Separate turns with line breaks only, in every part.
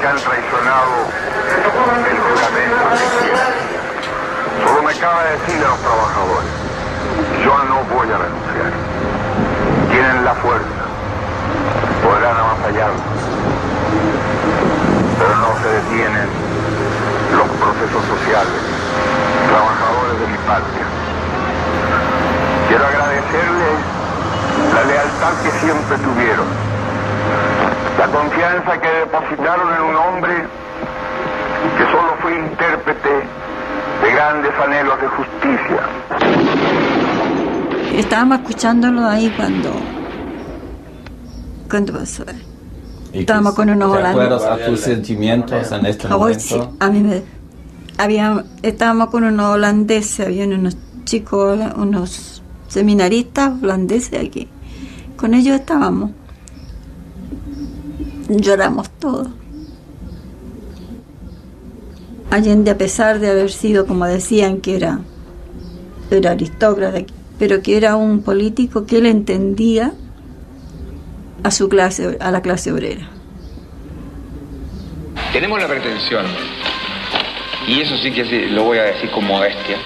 que han traicionado el juramento que quieren. Solo me cabe decirle a los trabajadores, yo no voy a renunciar. Tienen la fuerza, podrán avasallarnos, pero no se detienen los procesos sociales, trabajadores de mi patria. Quiero agradecerles la lealtad que siempre tuvieron, la confianza que depositaron en un hombre que solo fue intérprete de grandes anhelos de justicia.
Estábamos escuchándolo ahí cuando pasó. Estábamos con unos holandeses.
¿Te acuerdas a tus sentimientos en este momento?
Sí, estábamos con unos holandeses, habían unos chicos, unos seminaristas holandeses aquí. Con ellos estábamos. Lloramos todos. Allende, a pesar de haber sido, como decían, que era aristócrata, pero que era un político que él entendía a su clase, a la clase obrera.
Tenemos la pretensión, y eso sí que lo voy a decir con modestia,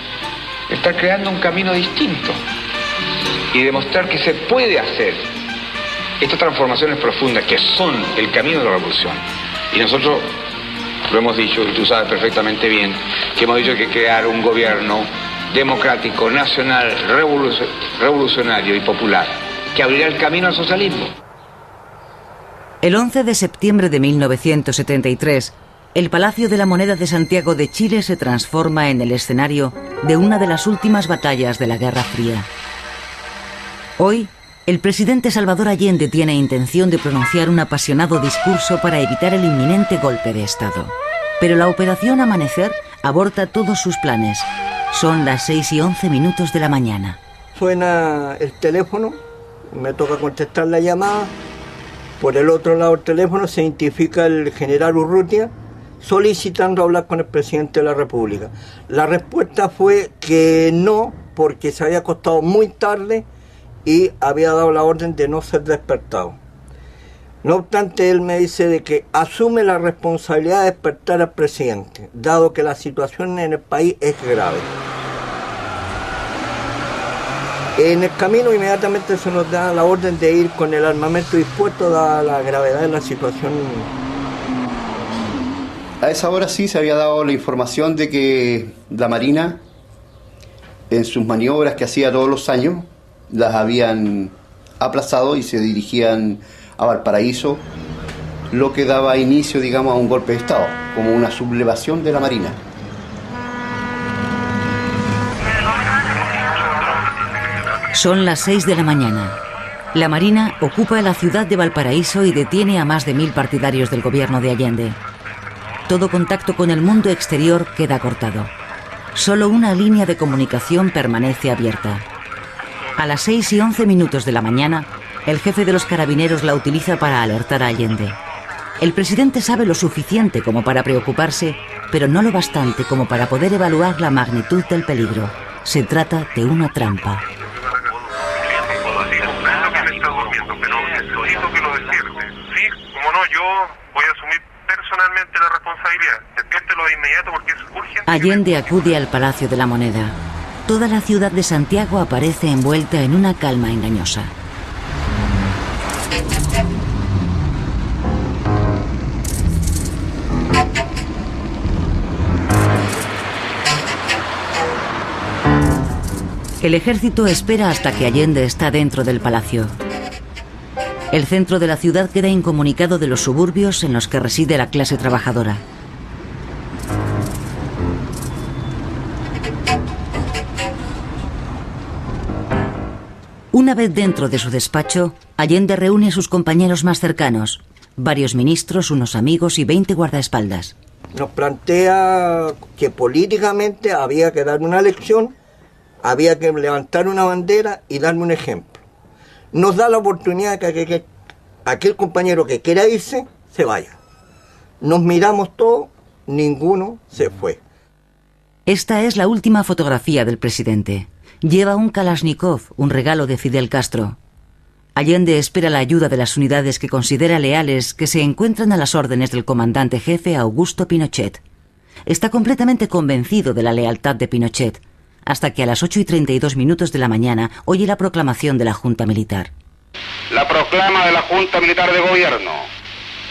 de estar creando un camino distinto y demostrar que se puede hacer estas transformaciones profundas que son el camino de la revolución. Y nosotros lo hemos dicho, y tú sabes perfectamente bien, que hemos dicho que crear un gobierno democrático, nacional, revolucionario y popular, que abrirá el camino al socialismo.
El 11 de septiembre de 1973, el Palacio de la Moneda de Santiago de Chile se transforma en el escenario de una de las últimas batallas de la Guerra Fría. Hoy, el presidente Salvador Allende tiene intención de pronunciar un apasionado discurso para evitar el inminente golpe de Estado. Pero la Operación Amanecer aborta todos sus planes. Son las 6:11 de la mañana.
Suena el teléfono, me toca contestar la llamada. Por el otro lado del teléfono se identifica el general Urrutia solicitando hablar con el presidente de la República. La respuesta fue que no, porque se había acostado muy tarde y había dado la orden de no ser despertado. No obstante, él me dice de que asume la responsabilidad de despertar al presidente, dado que la situación en el país es grave. En el camino inmediatamente se nos da la orden de ir con el armamento dispuesto, dada la gravedad de la situación.
A esa hora sí se había dado la información de que la Marina, en sus maniobras que hacía todos los años, las habían aplazado y se dirigían a Valparaíso, lo que daba inicio, digamos, a un golpe de Estado, como una sublevación de la Marina.
Son las 6 de la mañana. La Marina ocupa la ciudad de Valparaíso y detiene a más de 1000 partidarios del gobierno de Allende. Todo contacto con el mundo exterior queda cortado. Solo una línea de comunicación permanece abierta. A las 6:11 de la mañana, el jefe de los carabineros la utiliza para alertar a Allende. El presidente sabe lo suficiente como para preocuparse, pero no lo bastante como para poder evaluar la magnitud del peligro. Se trata de una trampa. Allende acude al Palacio de la Moneda. Toda la ciudad de Santiago aparece envuelta en una calma engañosa. El ejército espera hasta que Allende está dentro del palacio. El centro de la ciudad queda incomunicado de los suburbios en los que reside la clase trabajadora. Una vez dentro de su despacho, Allende reúne a sus compañeros más cercanos, varios ministros, unos amigos y 20 guardaespaldas.
Nos plantea que políticamente había que dar una lección, había que levantar una bandera y darme un ejemplo. Nos da la oportunidad de que aquel compañero que quiera irse, se vaya. Nos miramos todos, ninguno se fue.
Esta es la última fotografía del presidente. Lleva un Kalashnikov, un regalo de Fidel Castro. Allende espera la ayuda de las unidades que considera leales que se encuentran a las órdenes del comandante jefe Augusto Pinochet. Está completamente convencido de la lealtad de Pinochet, hasta que a las 8:32 de la mañana oye la proclamación de la Junta Militar.
La proclama de la Junta Militar de Gobierno.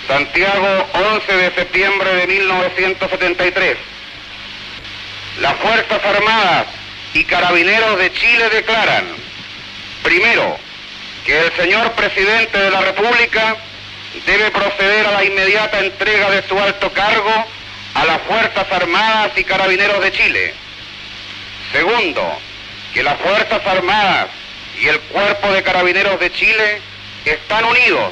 Santiago, 11 de septiembre de 1973. Las Fuerzas Armadas y Carabineros de Chile declaran, primero, que el señor Presidente de la República debe proceder a la inmediata entrega de su alto cargo a las Fuerzas Armadas y Carabineros de Chile. Segundo, que las Fuerzas Armadas y el Cuerpo de Carabineros de Chile están unidos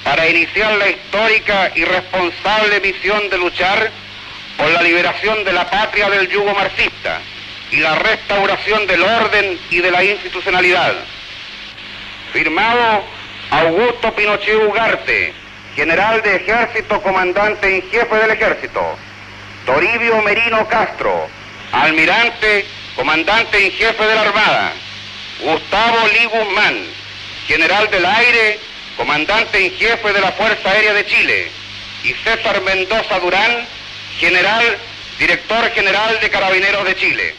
para iniciar la histórica y responsable misión de luchar por la liberación de la patria del yugo marxista y la restauración del orden y de la institucionalidad. Firmado Augusto Pinochet Ugarte, General de Ejército, Comandante en Jefe del Ejército. Toribio Merino Castro, Almirante, Comandante en Jefe de la Armada. Gustavo Lee Guzmán, General del Aire, Comandante en Jefe de la Fuerza Aérea de Chile. Y César Mendoza Durán, Director General de Carabineros de Chile.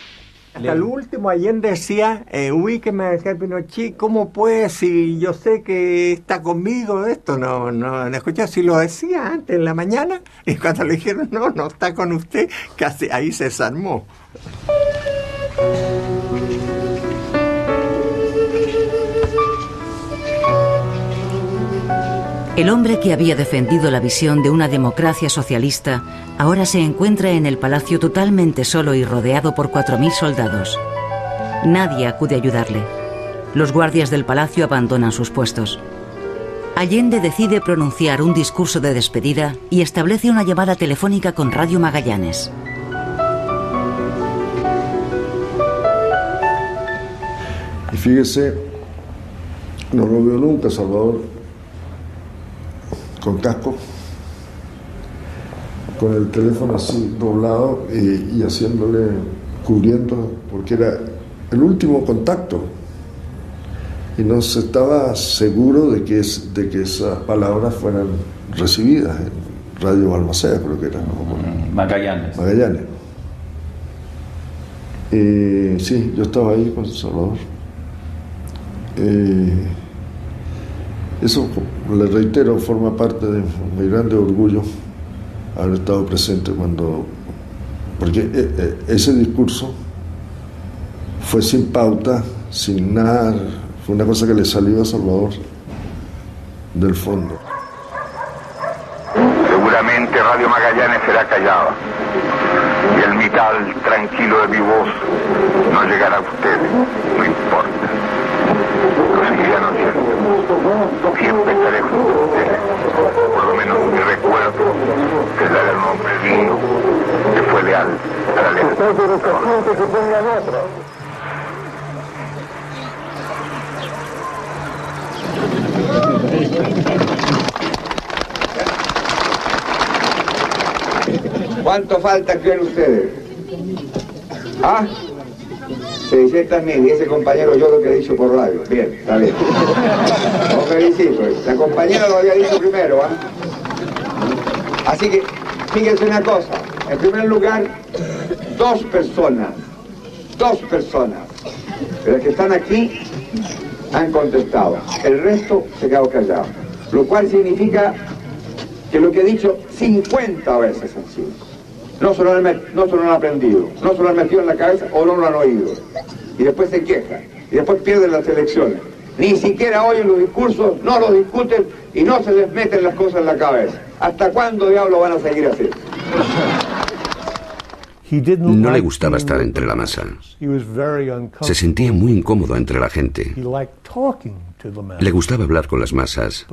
Hasta el último Allende decía, ubíqueme, decía Pinochet, ¿cómo puede si yo sé que está conmigo esto? No escuché, si lo decía antes en la mañana, y cuando le dijeron, no está con usted, casi ahí se desarmó.
El hombre que había defendido la visión de una democracia socialista ahora se encuentra en el palacio totalmente solo y rodeado por 4.000 soldados. Nadie acude a ayudarle. Los guardias del palacio abandonan sus puestos. Allende decide pronunciar un discurso de despedida y establece una llamada telefónica con Radio Magallanes.
Y fíjese, no lo veo nunca, Salvador, con casco, con el teléfono así doblado y haciéndole, cubriendo, porque era el último contacto y no se estaba seguro de que esas palabras fueran recibidas en Radio Balmaceda, creo que era, ¿no?
Magallanes.
Sí, yo estaba ahí con Salvador. Eso, le reitero, forma parte de mi grande orgullo haber estado presente porque ese discurso fue sin pauta, sin nada, fue una cosa que le salió a Salvador del fondo.
Seguramente Radio Magallanes será callada y el metal tranquilo de mi voz no llegará a ustedes, no importa. Lo seguirán oyendo. Siempre estaré junto a ustedes. Por lo menos mi recuerdo será del hombre digno que fue leal a la lealtad.
¿Cuánto falta, creen ustedes? ¿Ah? 600.000, y ese compañero yo lo que he dicho por radio. Bien, está bien. Lo felicito. La compañera lo había dicho primero, ¿ah? Así que, fíjense una cosa. En primer lugar, dos personas de las que están aquí han contestado. El resto se quedó callado. Lo cual significa que lo que he dicho 50 veces han sido. No se lo han aprendido, no se lo han metido en la cabeza o no lo han oído. Y después se quejan, y después pierden las elecciones. Ni siquiera oyen los discursos, no los discuten y no se les meten las cosas en la cabeza. ¿Hasta cuándo diablos van a seguir así?
No le gustaba estar entre la masa. Se sentía muy incómodo entre la gente. Le gustaba hablar con las masas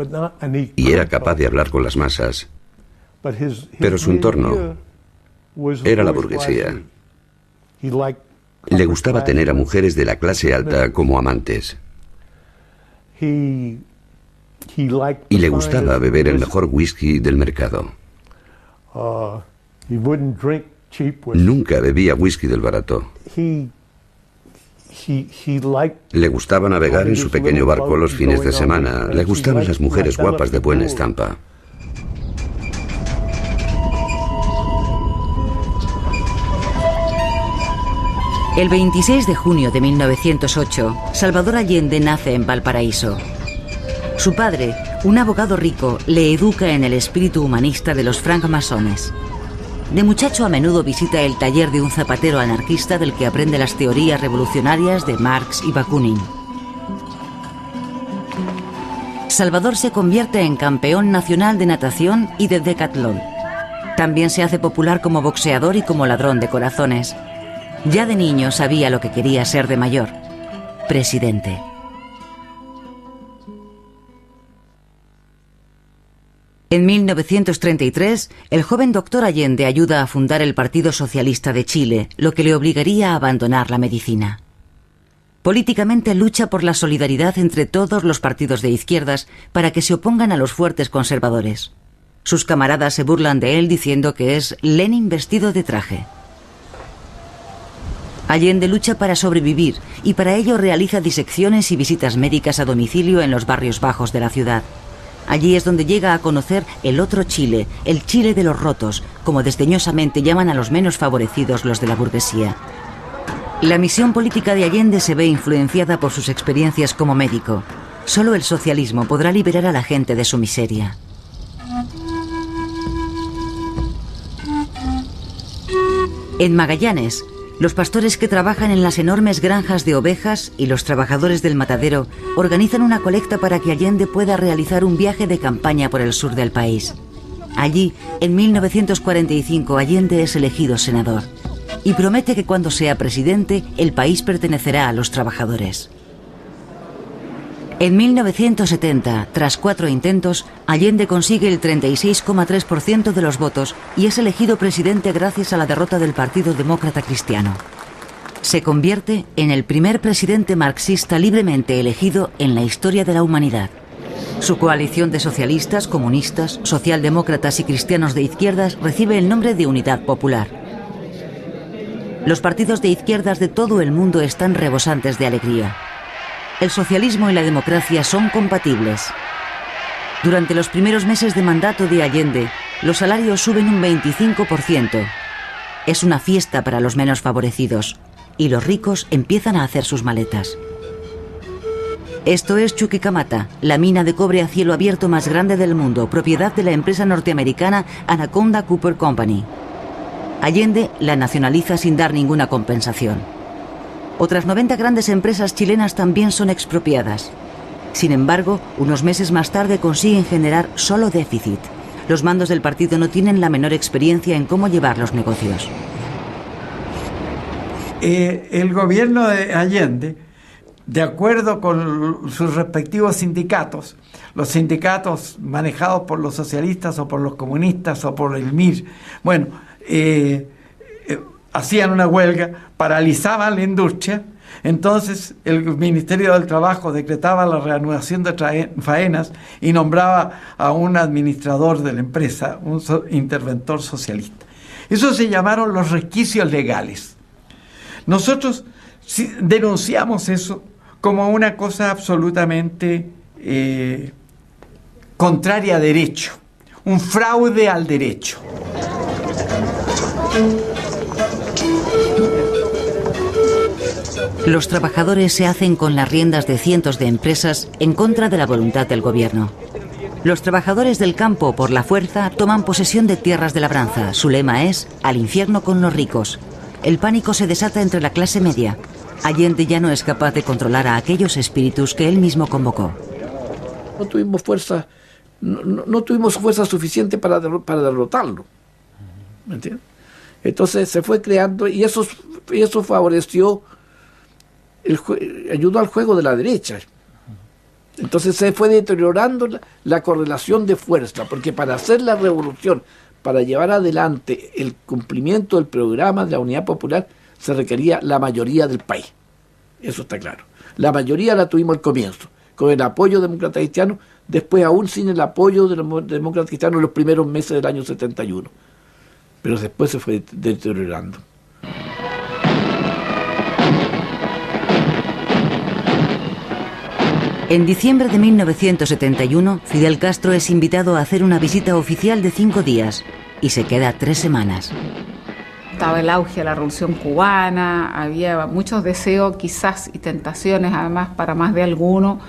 y era capaz de hablar con las masas. Pero su entorno era la burguesía. Le gustaba tener a mujeres de la clase alta como amantes. Y le gustaba beber el mejor whisky del mercado. Nunca bebía whisky del barato. Le gustaba navegar en su pequeño barco los fines de semana. Le gustaban las mujeres guapas de buena estampa.
El 26 de junio de 1908, Salvador Allende nace en Valparaíso. Su padre, un abogado rico, le educa en el espíritu humanista de los francmasones. De muchacho a menudo visita el taller de un zapatero anarquista del que aprende las teorías revolucionarias de Marx y Bakunin. Salvador se convierte en campeón nacional de natación y de decatlón. También se hace popular como boxeador y como ladrón de corazones. Ya de niño sabía lo que quería ser de mayor: presidente. En 1933, el joven doctor Allende ayuda a fundar el Partido Socialista de Chile, lo que le obligaría a abandonar la medicina. Políticamente lucha por la solidaridad entre todos los partidos de izquierdas para que se opongan a los fuertes conservadores. Sus camaradas se burlan de él diciendo que es Lenin vestido de traje. Allende lucha para sobrevivir y para ello realiza disecciones y visitas médicas a domicilio en los barrios bajos de la ciudad. Allí es donde llega a conocer el otro Chile, el Chile de los rotos, como desdeñosamente llaman a los menos favorecidos los de la burguesía. La misión política de Allende se ve influenciada por sus experiencias como médico. Solo el socialismo podrá liberar a la gente de su miseria. En Magallanes, los pastores que trabajan en las enormes granjas de ovejas y los trabajadores del matadero organizan una colecta para que Allende pueda realizar un viaje de campaña por el sur del país. Allí, en 1945, Allende es elegido senador y promete que cuando sea presidente, el país pertenecerá a los trabajadores. En 1970, tras 4 intentos, Allende consigue el 36,3% de los votos y es elegido presidente gracias a la derrota del Partido Demócrata Cristiano. Se convierte en el primer presidente marxista libremente elegido en la historia de la humanidad. Su coalición de socialistas, comunistas, socialdemócratas y cristianos de izquierdas recibe el nombre de Unidad Popular. Los partidos de izquierdas de todo el mundo están rebosantes de alegría. El socialismo y la democracia son compatibles. Durante los primeros meses de mandato de Allende, los salarios suben un 25%. Es una fiesta para los menos favorecidos y los ricos empiezan a hacer sus maletas. Esto es Chuquicamata, la mina de cobre a cielo abierto más grande del mundo, propiedad de la empresa norteamericana Anaconda Copper Company. Allende la nacionaliza sin dar ninguna compensación. Otras 90 grandes empresas chilenas también son expropiadas. Sin embargo, unos meses más tarde consiguen generar solo déficit. Los mandos del partido no tienen la menor experiencia en cómo llevar los negocios.
El gobierno de Allende, de acuerdo con sus respectivos sindicatos, los sindicatos manejados por los socialistas o por los comunistas o por el MIR, hacían una huelga, paralizaban la industria. Entonces el Ministerio del Trabajo decretaba la reanudación de faenas y nombraba a un administrador de la empresa, un interventor socialista. Eso se llamaron los resquicios legales. Nosotros denunciamos eso como una cosa absolutamente contraria a derecho, un fraude al derecho.
Los trabajadores se hacen con las riendas de cientos de empresas en contra de la voluntad del gobierno. Los trabajadores del campo, por la fuerza, toman posesión de tierras de labranza. Su lema es «Al infierno con los ricos». El pánico se desata entre la clase media. Allende ya no es capaz de controlar a aquellos espíritus que él mismo convocó.
No tuvimos fuerza, no tuvimos fuerza suficiente para derrotarlo. ¿Me entiendes? Entonces se fue creando y eso favoreció, ayudó al juego de la derecha. Entonces se fue deteriorando la correlación de fuerza, porque para hacer la revolución, para llevar adelante el cumplimiento del programa de la Unidad Popular, se requería la mayoría del país. Eso está claro. La mayoría la tuvimos al comienzo, con el apoyo demócrata cristiano, después aún sin el apoyo de los demócratas cristianos en los primeros meses del año 71. Pero después se fue deteriorando.
En diciembre de 1971, Fidel Castro es invitado a hacer una visita oficial de 5 días y se queda 3 semanas.
Estaba el auge de la Revolución Cubana, había muchos deseos quizás y tentaciones además para más de alguno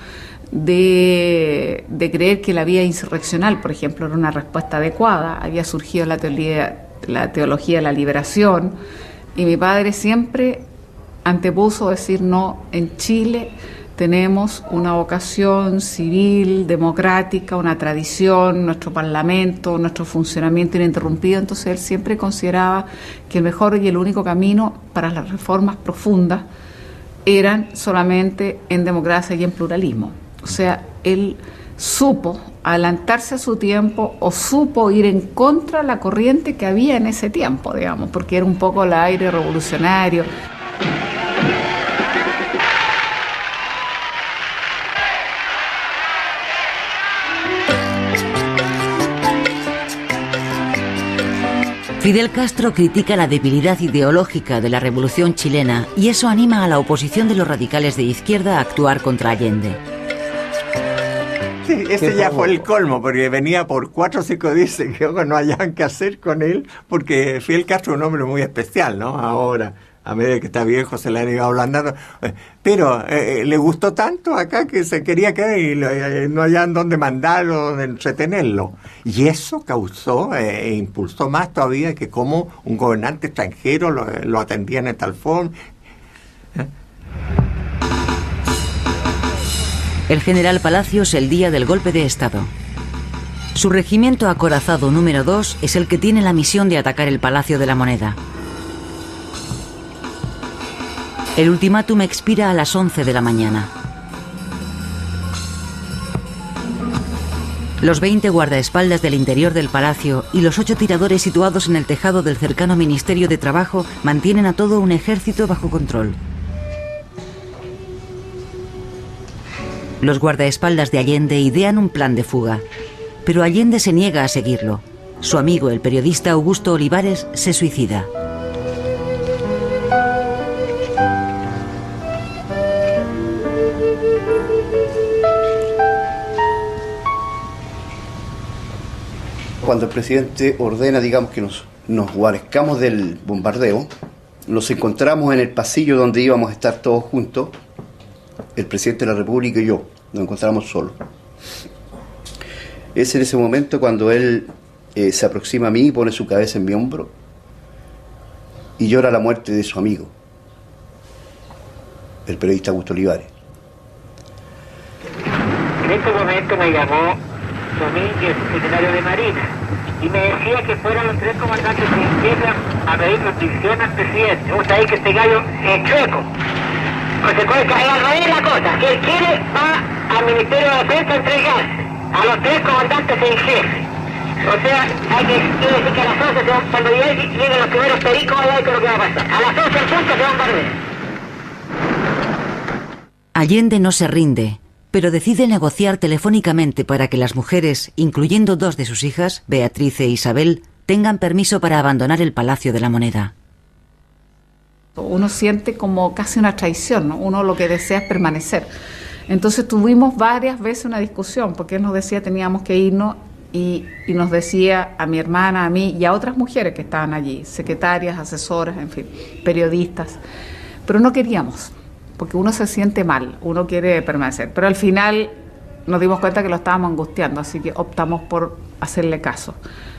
de creer que la vía insurreccional, por ejemplo, era una respuesta adecuada. Había surgido la teología de la liberación y mi padre siempre antepuso decir no, en Chile tenemos una vocación civil, democrática, una tradición, nuestro parlamento, nuestro funcionamiento ininterrumpido. Entonces él siempre consideraba que el mejor y el único camino para las reformas profundas eran solamente en democracia y en pluralismo. O sea, él supo adelantarse a su tiempo o supo ir en contra de la corriente que había en ese tiempo, digamos, porque era un poco el aire revolucionario.
Fidel Castro critica la debilidad ideológica de la revolución chilena y eso anima a la oposición de los radicales de izquierda a actuar contra Allende.
Sí, ese ya fue el colmo, porque venía por 4 o 5 días que no hayan qué hacer con él, porque Fidel Castro es un hombre muy especial, ¿no? Ahora, a medida que está viejo, se le han ido ablandando. Pero le gustó tanto acá que se quería quedar y no hallaban dónde mandarlo, dónde entretenerlo. Y eso causó e impulsó más todavía que como un gobernante extranjero lo atendían de tal forma.
El general Palacios el día del golpe de Estado. Su regimiento acorazado número 2 es el que tiene la misión de atacar el Palacio de la Moneda. El ultimátum expira a las 11 de la mañana. Los 20 guardaespaldas del interior del palacio y los 8 tiradores situados en el tejado del cercano Ministerio de Trabajo mantienen a todo un ejército bajo control. Los guardaespaldas de Allende idean un plan de fuga, pero Allende se niega a seguirlo. Su amigo, el periodista Augusto Olivares, se suicida.
Cuando el presidente ordena, digamos, que nos guarezcamos del bombardeo, nos encontramos en el pasillo donde íbamos a estar todos juntos, el presidente de la República y yo, nos encontramos solos. Es en ese momento cuando él se aproxima a mí y pone su cabeza en mi hombro y llora la muerte de su amigo, el periodista Augusto Olivares.
En este momento me llamó Domínguez, secretario de Marina, y me decía que fueran los 3 comandantes en jefe a pedir notición al presidente. Vos sabés que este gallo es chueco. Consecuencia, es al revés la cosa, que él quiere, va al Ministerio de Defensa a entregarse a los 3 comandantes en jefe. O sea, quiere decir que a las 11, cuando lleguen los primeros pericos, a ver qué es lo que va a pasar. A las 11 en punto se van a perder.
Allende no se rinde, pero decide negociar telefónicamente para que las mujeres, incluyendo 2 de sus hijas, Beatriz e Isabel, tengan permiso para abandonar el Palacio de la Moneda.
Uno siente como casi una traición, ¿no? Uno lo que desea es permanecer. Entonces tuvimos varias veces una discusión, porque él nos decía teníamos que irnos y nos decía a mi hermana, a mí y a otras mujeres que estaban allí, secretarias, asesoras, en fin, periodistas, pero no queríamos, porque uno se siente mal, uno quiere permanecer, pero al final nos dimos cuenta que lo estábamos angustiando, así que optamos por hacerle caso.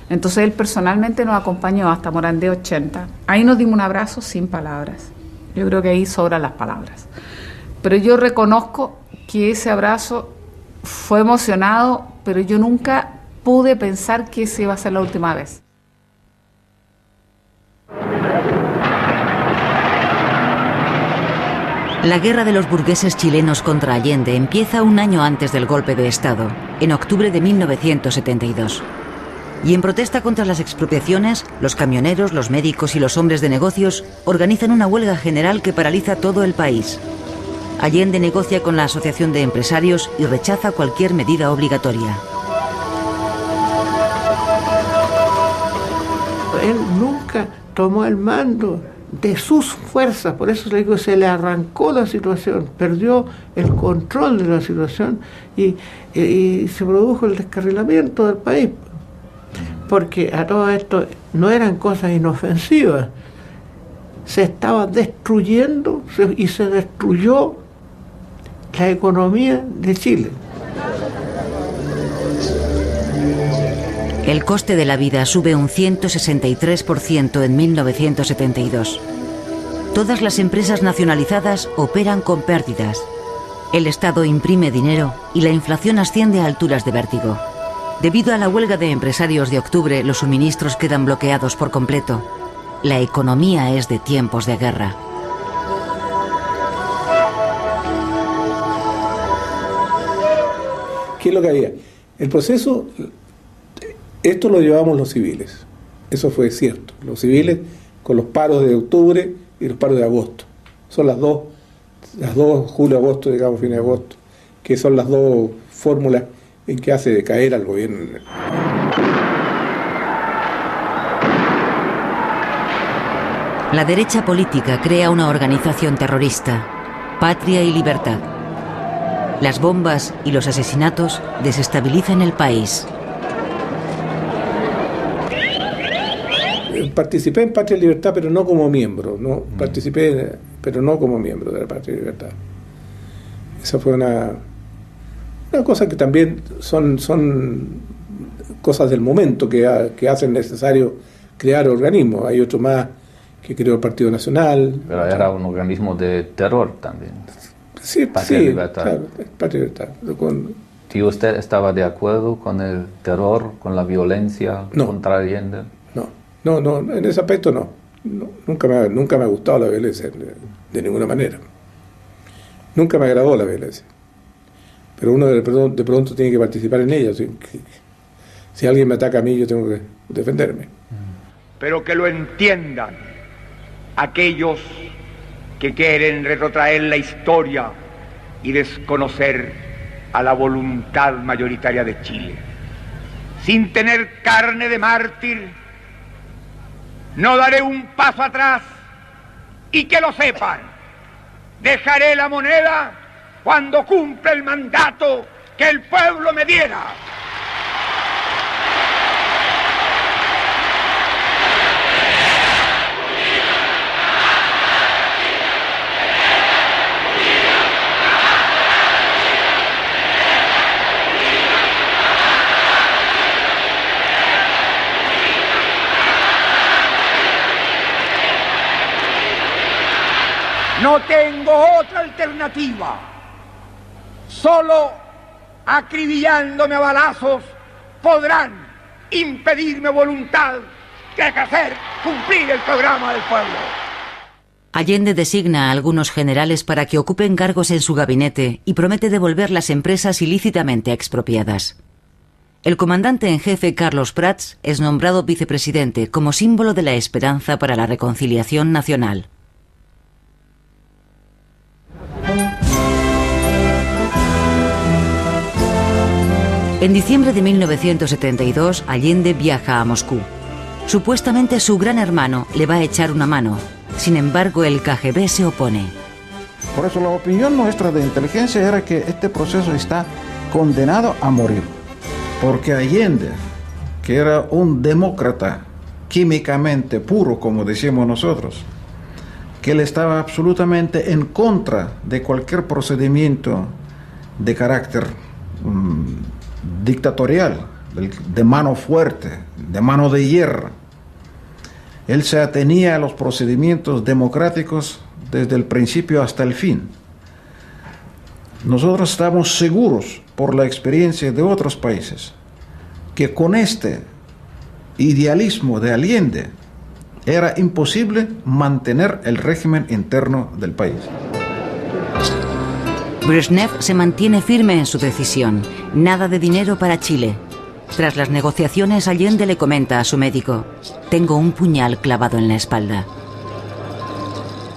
Entonces él personalmente nos acompañó hasta Morandé 80. Ahí nos dimos un abrazo sin palabras. Yo creo que ahí sobran las palabras. Pero yo reconozco que ese abrazo fue emocionado, pero yo nunca pude pensar que esa iba a ser la última vez.
La guerra de los burgueses chilenos contra Allende empieza un año antes del golpe de Estado, en octubre de 1972. Y en protesta contra las expropiaciones, los camioneros, los médicos y los hombres de negocios organizan una huelga general que paraliza todo el país. Allende negocia con la Asociación de Empresarios y rechaza cualquier medida obligatoria.
Él nunca tomó el mando de sus fuerzas, por eso le digo, se le arrancó la situación, perdió el control de la situación y se produjo el descarrilamiento del país, porque a todo esto no eran cosas inofensivas, se estaba destruyendo y se destruyó la economía de Chile.
El coste de la vida sube un 163% en 1972. Todas las empresas nacionalizadas operan con pérdidas. El Estado imprime dinero y la inflación asciende a alturas de vértigo. Debido a la huelga de empresarios de octubre, los suministros quedan bloqueados por completo. La economía es de tiempos de guerra.
¿Qué es lo que había? El proceso, esto lo llevamos los civiles, eso fue cierto. Los civiles con los paros de octubre y los paros de agosto. Son las dos, julio-agosto, digamos, fin de agosto, que son las dos fórmulas en que hace decaer al gobierno.
La derecha política crea una organización terrorista, Patria y Libertad. Las bombas y los asesinatos desestabilizan el país.
Participé en Patria y Libertad, pero no como miembro. No participé, pero no como miembro de la Patria y Libertad. Esa fue una cosa que también son cosas del momento que hacen necesario crear organismos. Hay otro más que creó el Partido Nacional.
Pero era un organismo de terror también.
Sí,
Patria y Libertad.
Claro, Patria y Libertad.
¿Y usted estaba de acuerdo con el terror, con la violencia contra Allende?
No, en ese aspecto no. Nunca me ha gustado la violencia, de ninguna manera. Nunca me agradó la violencia. Pero uno de pronto tiene que participar en ella. Si alguien me ataca a mí, yo tengo que defenderme.
Pero que lo entiendan aquellos que quieren retrotraer la historia y desconocer a la voluntad mayoritaria de Chile. Sin tener carne de mártir, no daré un paso atrás, y que lo sepan, dejaré la moneda cuando cumpla el mandato que el pueblo me diera. No tengo otra alternativa. Solo acribillándome a balazos podrán impedirme voluntad de hacer cumplir el programa del pueblo.
Allende designa a algunos generales para que ocupen cargos en su gabinete y promete devolver las empresas ilícitamente expropiadas. El comandante en jefe, Carlos Prats, es nombrado vicepresidente como símbolo de la esperanza para la reconciliación nacional. En diciembre de 1972, Allende viaja a Moscú. Supuestamente su gran hermano le va a echar una mano. Sin embargo, el KGB se opone.
Por eso la opinión nuestra de inteligencia era que este proceso está condenado a morir. Porque Allende, que era un demócrata químicamente puro, como decíamos nosotros, que él estaba absolutamente en contra de cualquier procedimiento de carácter dictatorial, de mano fuerte, de mano de hierro. Él se atenía a los procedimientos democráticos desde el principio hasta el fin. Nosotros estamos seguros, por la experiencia de otros países, que con este idealismo de Allende era imposible mantener el régimen interno del país.
Brezhnev se mantiene firme en su decisión. Nada de dinero para Chile. Tras las negociaciones, Allende le comenta a su médico: tengo un puñal clavado en la espalda.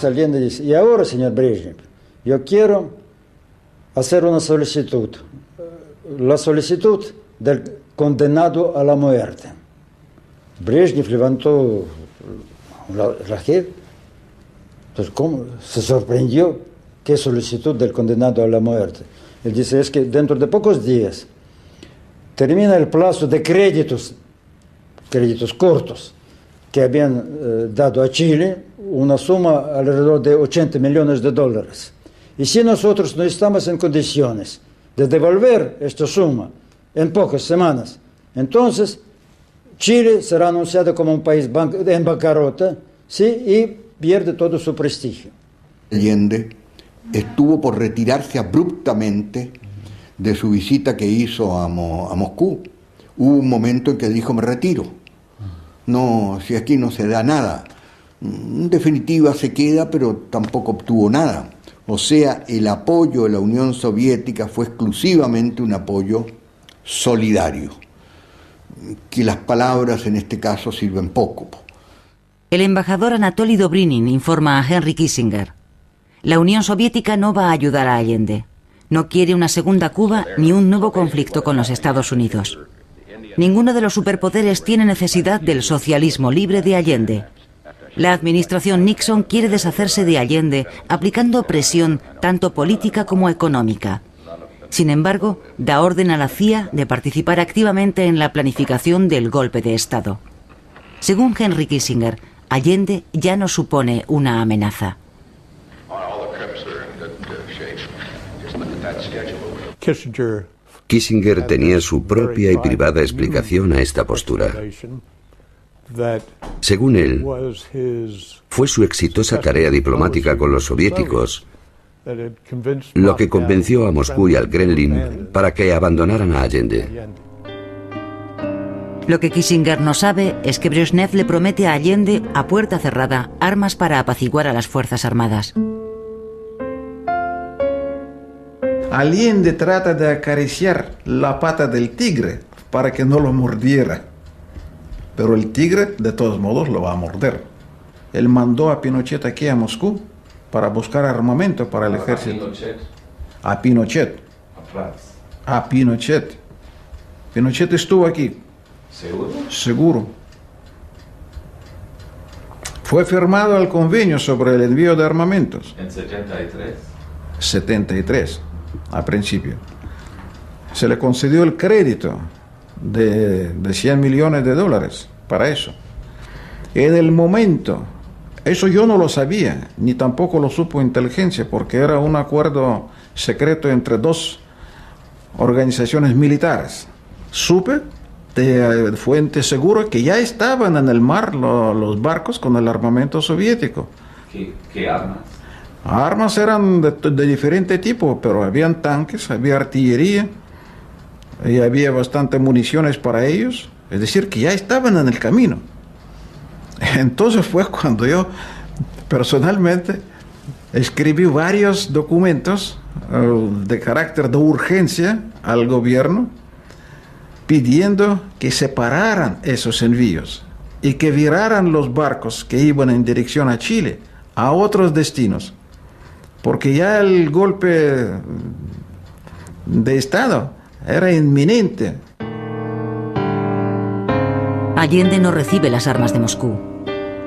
Allende dice: y ahora, señor Brezhnev, yo quiero hacer una solicitud. La solicitud del condenado a la muerte. Brezhnev levantó la jeta Entonces, ¿cómo? Se sorprendió qué solicitud del condenado a la muerte. Él dice, es que dentro de pocos días termina el plazo de créditos cortos que habían dado a Chile, una suma alrededor de $80 millones. Y si nosotros no estamos en condiciones de devolver esta suma en pocas semanas, entonces Chile será anunciado como un país en bancarrota, ¿sí? Y pierde todo su prestigio.
Allende estuvo por retirarse abruptamente de su visita que hizo a Moscú. Hubo un momento en que dijo, me retiro. No, si aquí no se da nada. En definitiva se queda, pero tampoco obtuvo nada. O sea, el apoyo de la Unión Soviética fue exclusivamente un apoyo solidario, que las palabras en este caso sirven poco.
El embajador Anatoly Dobrinin informa a Henry Kissinger. La Unión Soviética no va a ayudar a Allende. No quiere una segunda Cuba ni un nuevo conflicto con los Estados Unidos. Ninguno de los superpoderes tiene necesidad del socialismo libre de Allende. La administración Nixon quiere deshacerse de Allende aplicando presión tanto política como económica. Sin embargo, da orden a la CIA de participar activamente en la planificación del golpe de Estado. Según Henry Kissinger, Allende ya no supone una amenaza.
Kissinger tenía su propia y privada explicación a esta postura. Según él, fue su exitosa tarea diplomática con los soviéticos lo que convenció a Moscú y al Kremlin para que abandonaran a Allende.
Lo que Kissinger no sabe es que Brezhnev le promete a Allende, a puerta cerrada, armas para apaciguar a las Fuerzas Armadas.
Allende trata de acariciar la pata del tigre para que no lo mordiera. Pero el tigre, de todos modos, lo va a morder. Él mandó a Pinochet aquí a Moscú para buscar armamento para el ejército. A Pinochet. A Pinochet. Pinochet estuvo aquí.
¿Seguro?
Seguro. Fue firmado el convenio sobre el envío de armamentos.
¿En 73?
73, a principio. Se le concedió el crédito de $100 millones para eso. En el momento, eso yo no lo sabía, ni tampoco lo supo inteligencia, porque era un acuerdo secreto entre dos organizaciones militares. Supe de fuente segura que ya estaban en el mar los barcos con el armamento soviético.
¿Qué armas?
Armas eran de diferente tipo, pero habían tanques, había artillería y había bastante municiones para ellos. Es decir, que ya estaban en el camino. Entonces fue cuando yo personalmente escribí varios documentos de carácter de urgencia al gobierno, pidiendo que separaran esos envíos y que viraran los barcos que iban en dirección a Chile a otros destinos, porque ya el golpe de Estado era inminente.
Allende no recibe las armas de Moscú.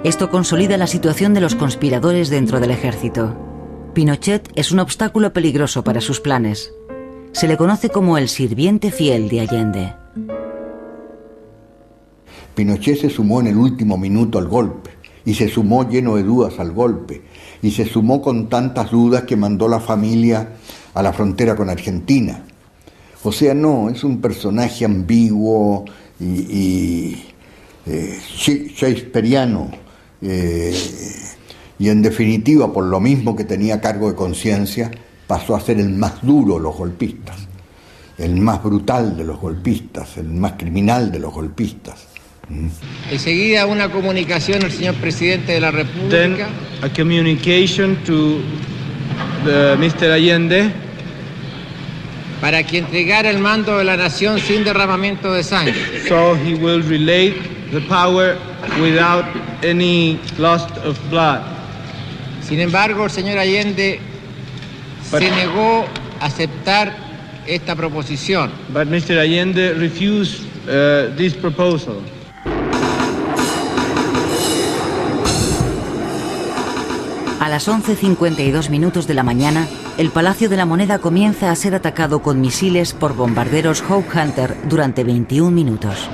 Esto consolida la situación de los conspiradores dentro del ejército. Pinochet es un obstáculo peligroso para sus planes. Se le conoce como el sirviente fiel de Allende.
Pinochet se sumó en el último minuto al golpe, y se sumó lleno de dudas al golpe, y se sumó con tantas dudas que mandó la familia a la frontera con Argentina. O sea, no, es un personaje ambiguo y shakespeariano, y en definitiva, por lo mismo que tenía cargo de conciencia, pasó a ser el más duro de los golpistas, el más brutal de los golpistas, el más criminal de los golpistas.
Enseguida una comunicación al señor presidente de la República.
Then a communication to Mr. Allende.
Para que entregara el mando de la nación sin derramamiento de sangre.
So he will relate the power without any loss of blood.
Sin embargo, el señor Allende se negó a aceptar esta proposición.
But Mr. Allende refused this proposal.
A las 11:52 de la mañana, el Palacio de la Moneda comienza a ser atacado con misiles por bombarderos Hawk Hunter durante 21 minutos.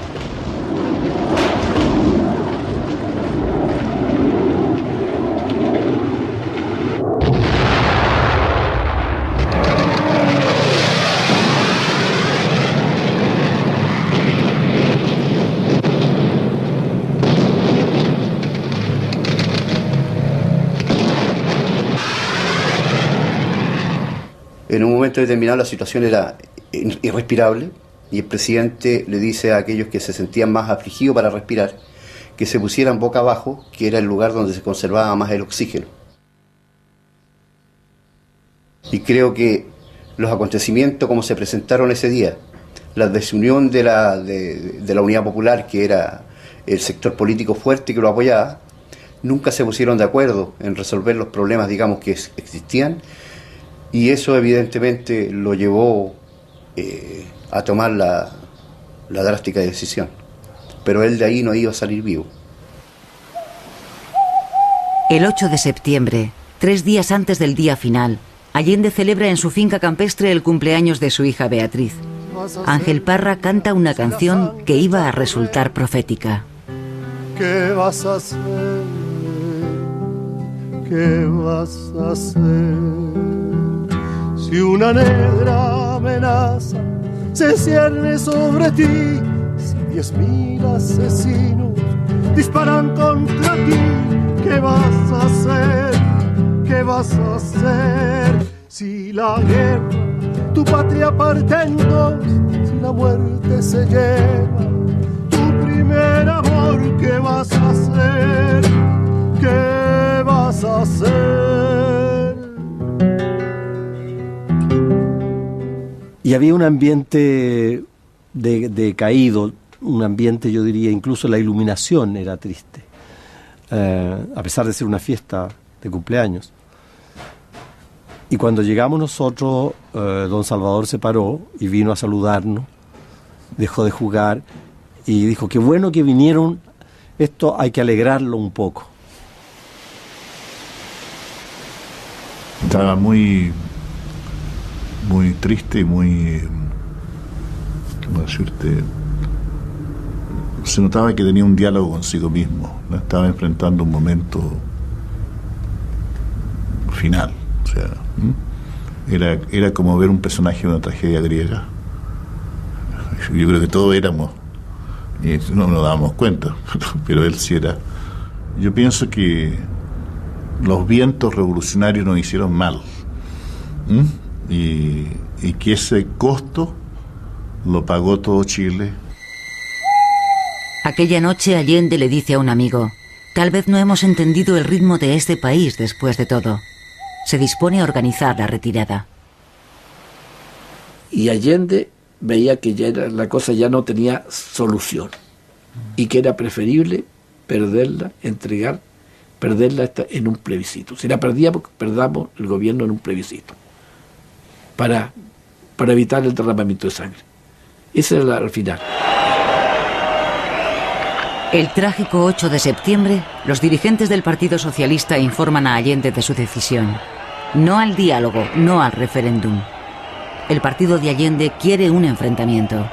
En un momento determinado la situación era irrespirable y el presidente le dice a aquellos que se sentían más afligidos para respirar que se pusieran boca abajo, que era el lugar donde se conservaba más el oxígeno. Y creo que los acontecimientos como se presentaron ese día, la desunión de la Unidad Popular, que era el sector político fuerte que lo apoyaba, nunca se pusieron de acuerdo en resolver los problemas, digamos, que existían. Y eso evidentemente lo llevó a tomar la drástica decisión. Pero él de ahí no iba a salir vivo.
El 8 de septiembre, 3 días antes del día final, Allende celebra en su finca campestre el cumpleaños de su hija Beatriz. Ángel Parra canta una canción que iba a resultar profética.
¿Qué vas a hacer? ¿Qué vas a hacer? Si una negra amenaza se cierne sobre ti, si 10.000 asesinos disparan contra ti, ¿qué vas a hacer? ¿Qué vas a hacer? Si la guerra tu patria parte en dos, si la muerte se lleva tu primer amor, ¿qué vas a hacer? ¿Qué vas a hacer?
Y había un ambiente decaído, un ambiente, yo diría, incluso la iluminación era triste, a pesar de ser una fiesta de cumpleaños. Y cuando llegamos nosotros, don Salvador se paró y vino a saludarnos, dejó de jugar y dijo, qué bueno que vinieron, esto hay que alegrarlo un poco.
Estaba muy triste y muy, ¿cómo decirte? Se notaba que tenía un diálogo consigo mismo, ¿no? Estaba enfrentando un momento final, o sea, era como ver un personaje de una tragedia griega. Yo creo que todos éramos, y no nos dábamos cuenta, pero él sí era. Yo pienso que los vientos revolucionarios nos hicieron mal. Y que ese costo lo pagó todo Chile.
Aquella noche Allende le dice a un amigo, tal vez no hemos entendido el ritmo de este país después de todo. Se dispone a organizar la retirada.
Y Allende veía que la cosa ya no tenía solución y que era preferible perderla, perderla en un plebiscito. Si la perdíamos, perdamos el gobierno en un plebiscito. Para evitar el derramamiento de sangre. Ese era el final.
El trágico 8 de septiembre, los dirigentes del Partido Socialista informan a Allende de su decisión. No al diálogo, no al referéndum. El partido de Allende quiere un enfrentamiento.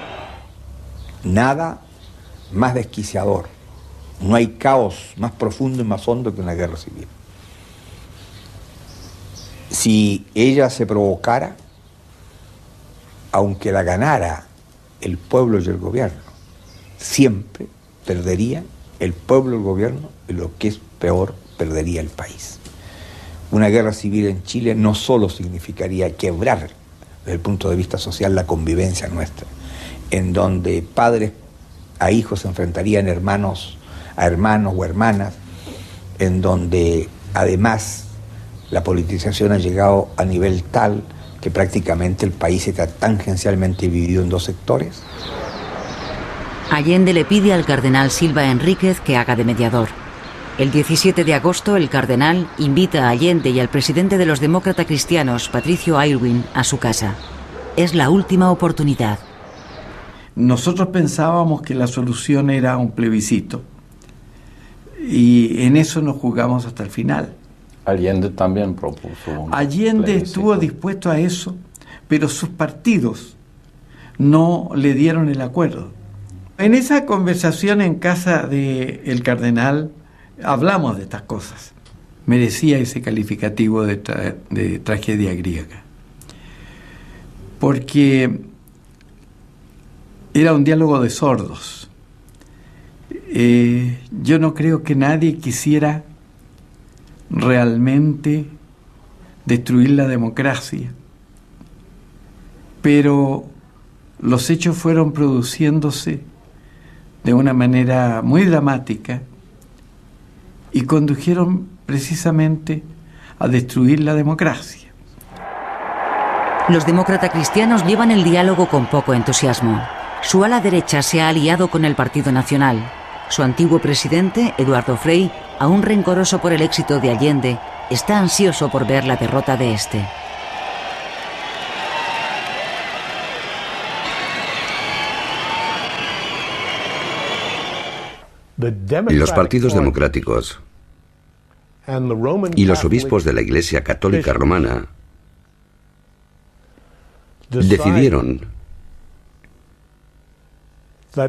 Nada más desquiciador. No hay caos más profundo y más hondo que una guerra civil. Si ella se provocara, aunque la ganara el pueblo y el gobierno, siempre perdería el pueblo y el gobierno, y lo que es peor, perdería el país. Una guerra civil en Chile no solo significaría quebrar, desde el punto de vista social, la convivencia nuestra, en donde padres a hijos se enfrentarían hermanos a hermanos o hermanas, en donde además la politización ha llegado a nivel tal que prácticamente el país está tangencialmente dividido en dos sectores.
Allende le pide al cardenal Silva Enríquez que haga de mediador. El 17 de agosto, el cardenal invita a Allende y al presidente de los demócratas cristianos, Patricio Aylwin, a su casa. Es la última oportunidad.
Nosotros pensábamos que la solución era un plebiscito. Y en eso nos jugamos hasta el final.
Allende también propuso.
Allende estuvo dispuesto a eso, pero sus partidos no le dieron el acuerdo. En esa conversación en casa del cardenal hablamos de estas cosas. Merecía ese calificativo de tragedia griega. Porque era un diálogo de sordos. Yo no creo que nadie quisiera realmente destruir la democracia, pero los hechos fueron produciéndose de una manera muy dramática y condujeron precisamente a destruir la democracia.
Los demócratas cristianos llevan el diálogo con poco entusiasmo. Su ala derecha se ha aliado con el Partido Nacional. Su antiguo presidente, Eduardo Frei, aún rencoroso por el éxito de Allende, está ansioso por ver la derrota de este.
Los partidos democráticos y los obispos de la Iglesia Católica Romana decidieron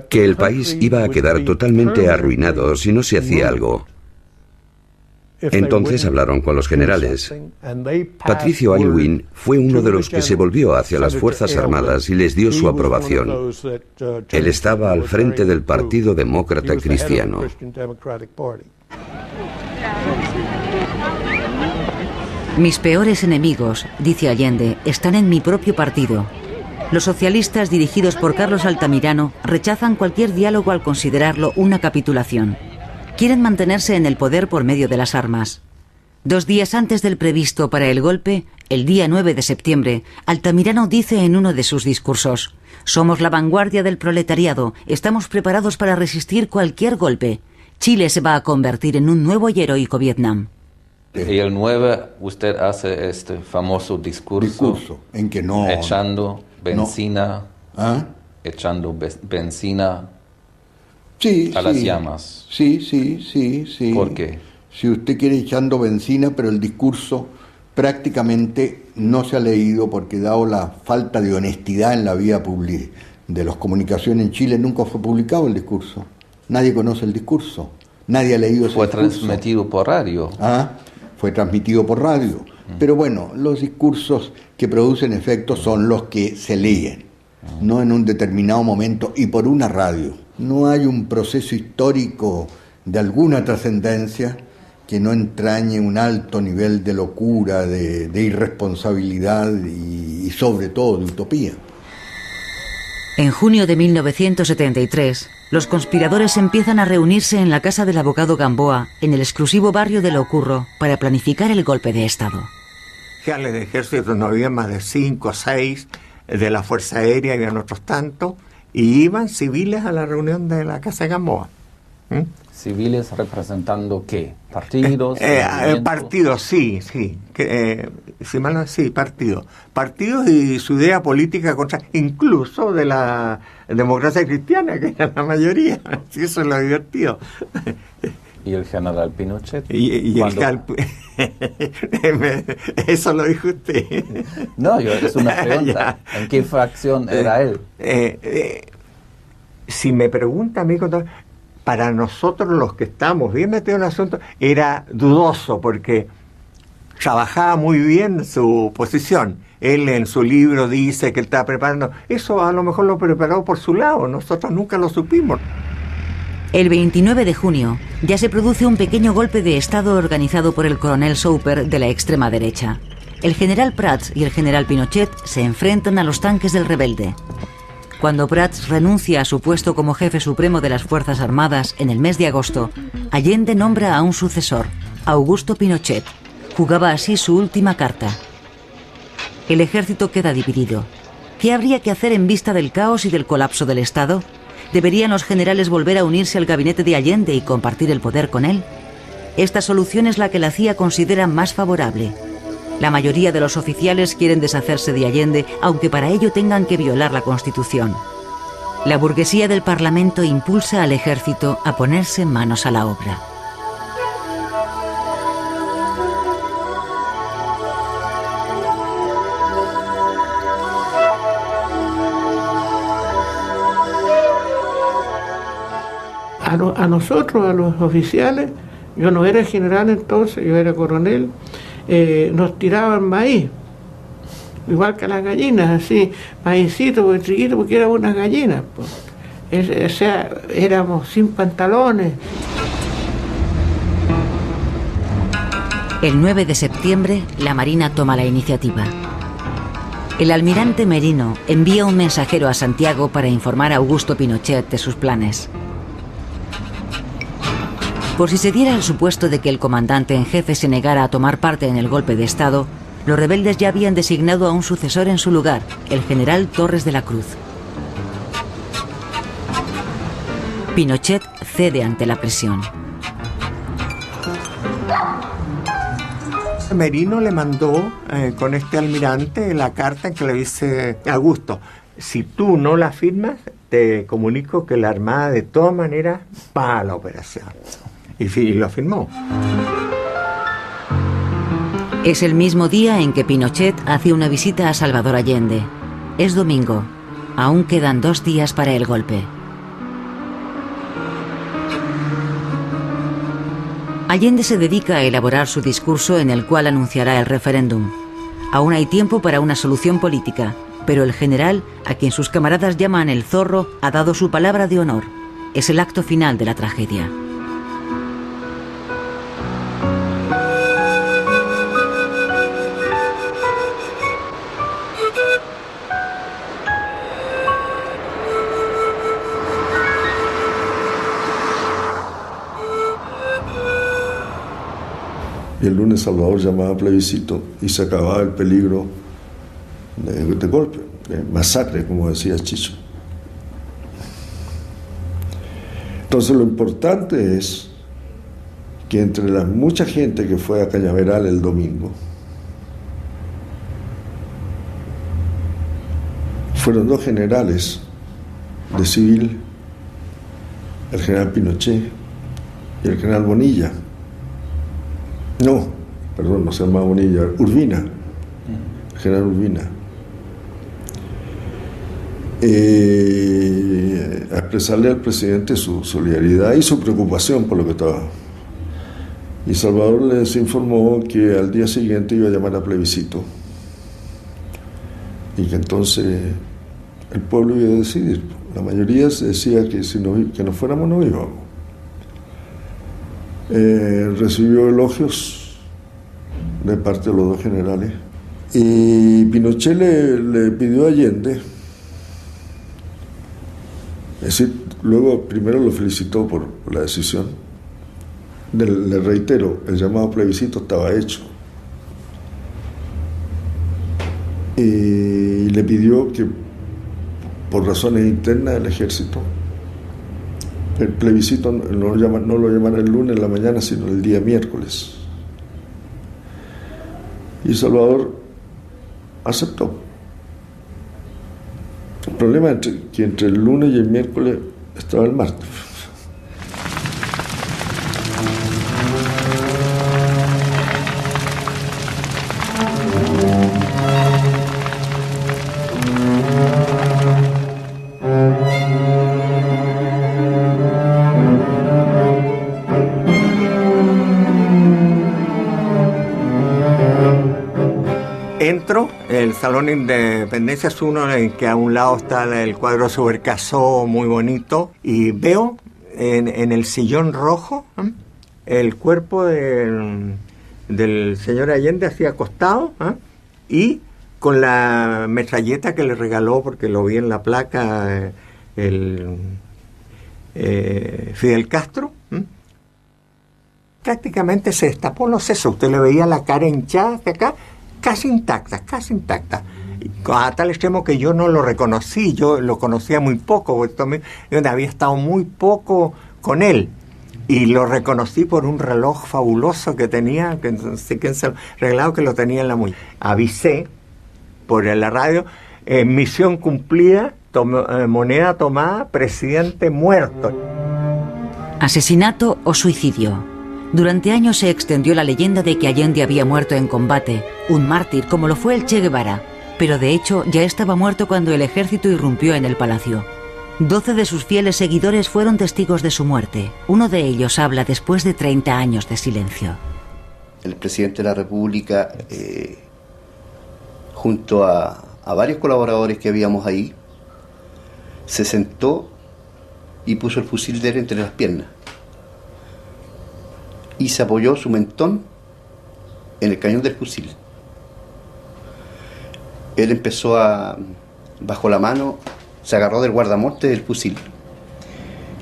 que el país iba a quedar totalmente arruinado si no se hacía algo. Entonces hablaron con los generales. Patricio Aylwin fue uno de los que se volvió hacia las Fuerzas Armadas y les dio su aprobación. Él estaba al frente del Partido Demócrata Cristiano.
Mis peores enemigos, dice Allende, están en mi propio partido. Los socialistas dirigidos por Carlos Altamirano rechazan cualquier diálogo al considerarlo una capitulación. Quieren mantenerse en el poder por medio de las armas. 2 días antes del previsto para el golpe, el día 9 de septiembre, Altamirano dice en uno de sus discursos: «Somos la vanguardia del proletariado, estamos preparados para resistir cualquier golpe. Chile se va a convertir en un nuevo y heroico Vietnam».
Y el 9 usted hace este famoso discurso
en que no
echando benzina, echando benzina a las llamas.
Sí.
¿Por qué?
Si usted quiere echando benzina, pero el discurso prácticamente no se ha leído porque dado la falta de honestidad en la vía de las comunicaciones en Chile, nunca fue publicado el discurso. Nadie conoce el discurso, nadie ha leído ese discurso.
Fue transmitido por radio.
Fue transmitido por radio. Pero bueno, los discursos que producen efectos son los que se leen, no en un determinado momento y por una radio. No hay un proceso histórico de alguna trascendencia que no entrañe un alto nivel de locura, de irresponsabilidad y sobre todo de utopía.
En junio de 1973, los conspiradores empiezan a reunirse en la casa del abogado Gamboa, en el exclusivo barrio de Lo Curro, para planificar el golpe de Estado.
Ya en el ejército no había más de 5 o 6, de la Fuerza Aérea habían otros tantos, y iban civiles a la reunión de la casa de Gamboa.
¿Civiles representando qué? ¿Partidos?
Partidos, sí. Si mal no, sí, partidos. Partidos y su idea política contra, incluso de la democracia cristiana, que era la mayoría. Sí, eso es lo divertido.
¿Y el general Pinochet?
Eso lo dijo usted.
No, es una pregunta. ¿En qué fracción era él?
Si me pregunta a mí, para nosotros los que estamos bien metidos en el asunto, era dudoso porque trabajaba muy bien su posición. Él en su libro dice que él estaba preparando. Eso a lo mejor lo preparó por su lado, nosotros nunca lo supimos.
El 29 de junio ya se produce un pequeño golpe de Estado organizado por el coronel Soper de la extrema derecha. El general Prats y el general Pinochet se enfrentan a los tanques del rebelde. Cuando Prats renuncia a su puesto como jefe supremo de las Fuerzas Armadas en el mes de agosto, Allende nombra a un sucesor, Augusto Pinochet. Jugaba así su última carta. El ejército queda dividido. ¿Qué habría que hacer en vista del caos y del colapso del Estado? ¿Deberían los generales volver a unirse al gabinete de Allende y compartir el poder con él? Esta solución es la que la CIA considera más favorable. La mayoría de los oficiales quieren deshacerse de Allende, aunque para ello tengan que violar la Constitución. La burguesía del Parlamento impulsa al ejército a ponerse manos a la obra.
a nosotros, a los oficiales, yo no era general entonces, yo era coronel, nos tiraban maíz, igual que a las gallinas, así, maízito, chiquito, porque éramos unas gallinas, pues. O sea, éramos sin pantalones.
El 9 de septiembre, la Marina toma la iniciativa. El almirante Merino envía un mensajero a Santiago para informar a Augusto Pinochet de sus planes. Por si se diera el supuesto de que el comandante en jefe se negara a tomar parte en el golpe de Estado, los rebeldes ya habían designado a un sucesor en su lugar, el general Torres de la Cruz. Pinochet cede ante la presión.
Merino le mandó con este almirante la carta en que le dice: Augusto, si tú no la firmas, te comunico que la Armada de todas maneras va a la operación. Y lo firmó.
Es el mismo día en que Pinochet hace una visita a Salvador Allende. Es domingo. Aún quedan 2 días para el golpe. Allende se dedica a elaborar su discurso en el cual anunciará el referéndum. Aún hay tiempo para una solución política, pero el general, a quien sus camaradas llaman el Zorro, ha dado su palabra de honor. Es el acto final de la tragedia.
Y el lunes Salvador llamaba plebiscito y se acababa el peligro de golpe, de masacre, como decía Chicho. Entonces lo importante es que entre la mucha gente que fue a Cañaveral el domingo, fueron 2 generales de civil, el general Pinochet y el general Bonilla. No se llamaba Bonilla, Urbina, el general Urbina. A expresarle al presidente su solidaridad y su preocupación por lo que estaba. Y Salvador les informó que al día siguiente iba a llamar a plebiscito y que entonces el pueblo iba a decidir. La mayoría se decía que si que no fuéramos, no íbamos. Recibió elogios de parte de los 2 generales y Pinochet le pidió a Allende, es decir, luego primero lo felicitó por la decisión, le reitero, el llamado plebiscito estaba hecho y le pidió que por razones internas del ejército el plebiscito no lo llaman el lunes en la mañana, sino el día miércoles. Y Salvador aceptó. El problema es que entre el lunes y el miércoles estaba el martes.
Entro, el Salón de Independencia es uno en que a un lado está el cuadro sobre Picasso, muy bonito, y veo en el sillón rojo el cuerpo del señor Allende así acostado, y con la metralleta que le regaló, porque lo vi en la placa, Fidel Castro. Prácticamente se destapó los sesos, usted le veía la cara hinchada hasta acá, casi intacta, a tal extremo que yo no lo reconocí, yo lo conocía muy poco, porque había estado muy poco con él, y lo reconocí por un reloj fabuloso que tenía, que no sé quién se lo regalado, que lo tenía en la muñeca. Avisé por la radio, misión cumplida, moneda tomada, presidente muerto.
Asesinato o suicidio. Durante años se extendió la leyenda de que Allende había muerto en combate, un mártir como lo fue el Che Guevara, pero de hecho ya estaba muerto cuando el ejército irrumpió en el palacio. 12 de sus fieles seguidores fueron testigos de su muerte. Uno de ellos habla después de 30 años de silencio.
El presidente de la República, junto a varios colaboradores que habíamos ahí, se sentó y puso el fusil de él entre las piernas y se apoyó su mentón en el cañón del fusil. Él empezó bajo la mano, se agarró del guardamorte del fusil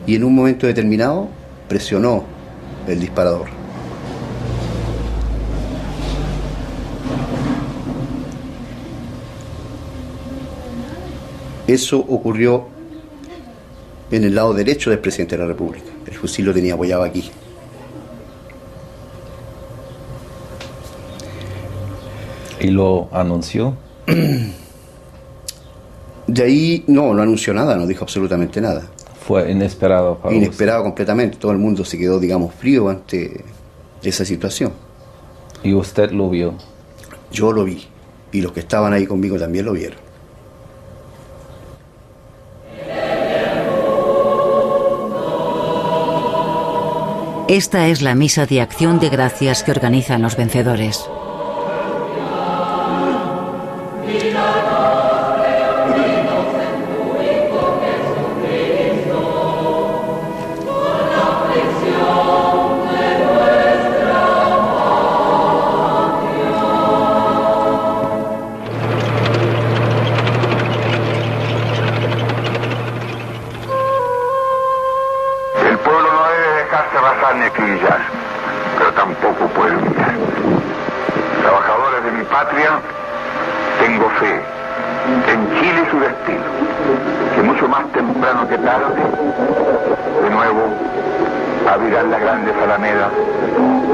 y en un momento determinado presionó el disparador. Eso ocurrió en el lado derecho del presidente de la República. El fusil lo tenía apoyado aquí.
¿Y lo anunció?
De ahí no anunció nada, no dijo absolutamente nada.
Fue inesperado para
Inesperado completamente. Todo el mundo se quedó, digamos, frío ante esa situación.
¿Y usted lo vio?
Yo lo vi. Y los que estaban ahí conmigo también lo vieron.
Esta es la misa de acción de gracias que organizan los vencedores.
Pero tampoco puedo humillar. Trabajadores de mi patria, tengo fe en Chile y su destino, que mucho más temprano que tarde, de nuevo, abrirán las grandes alamedas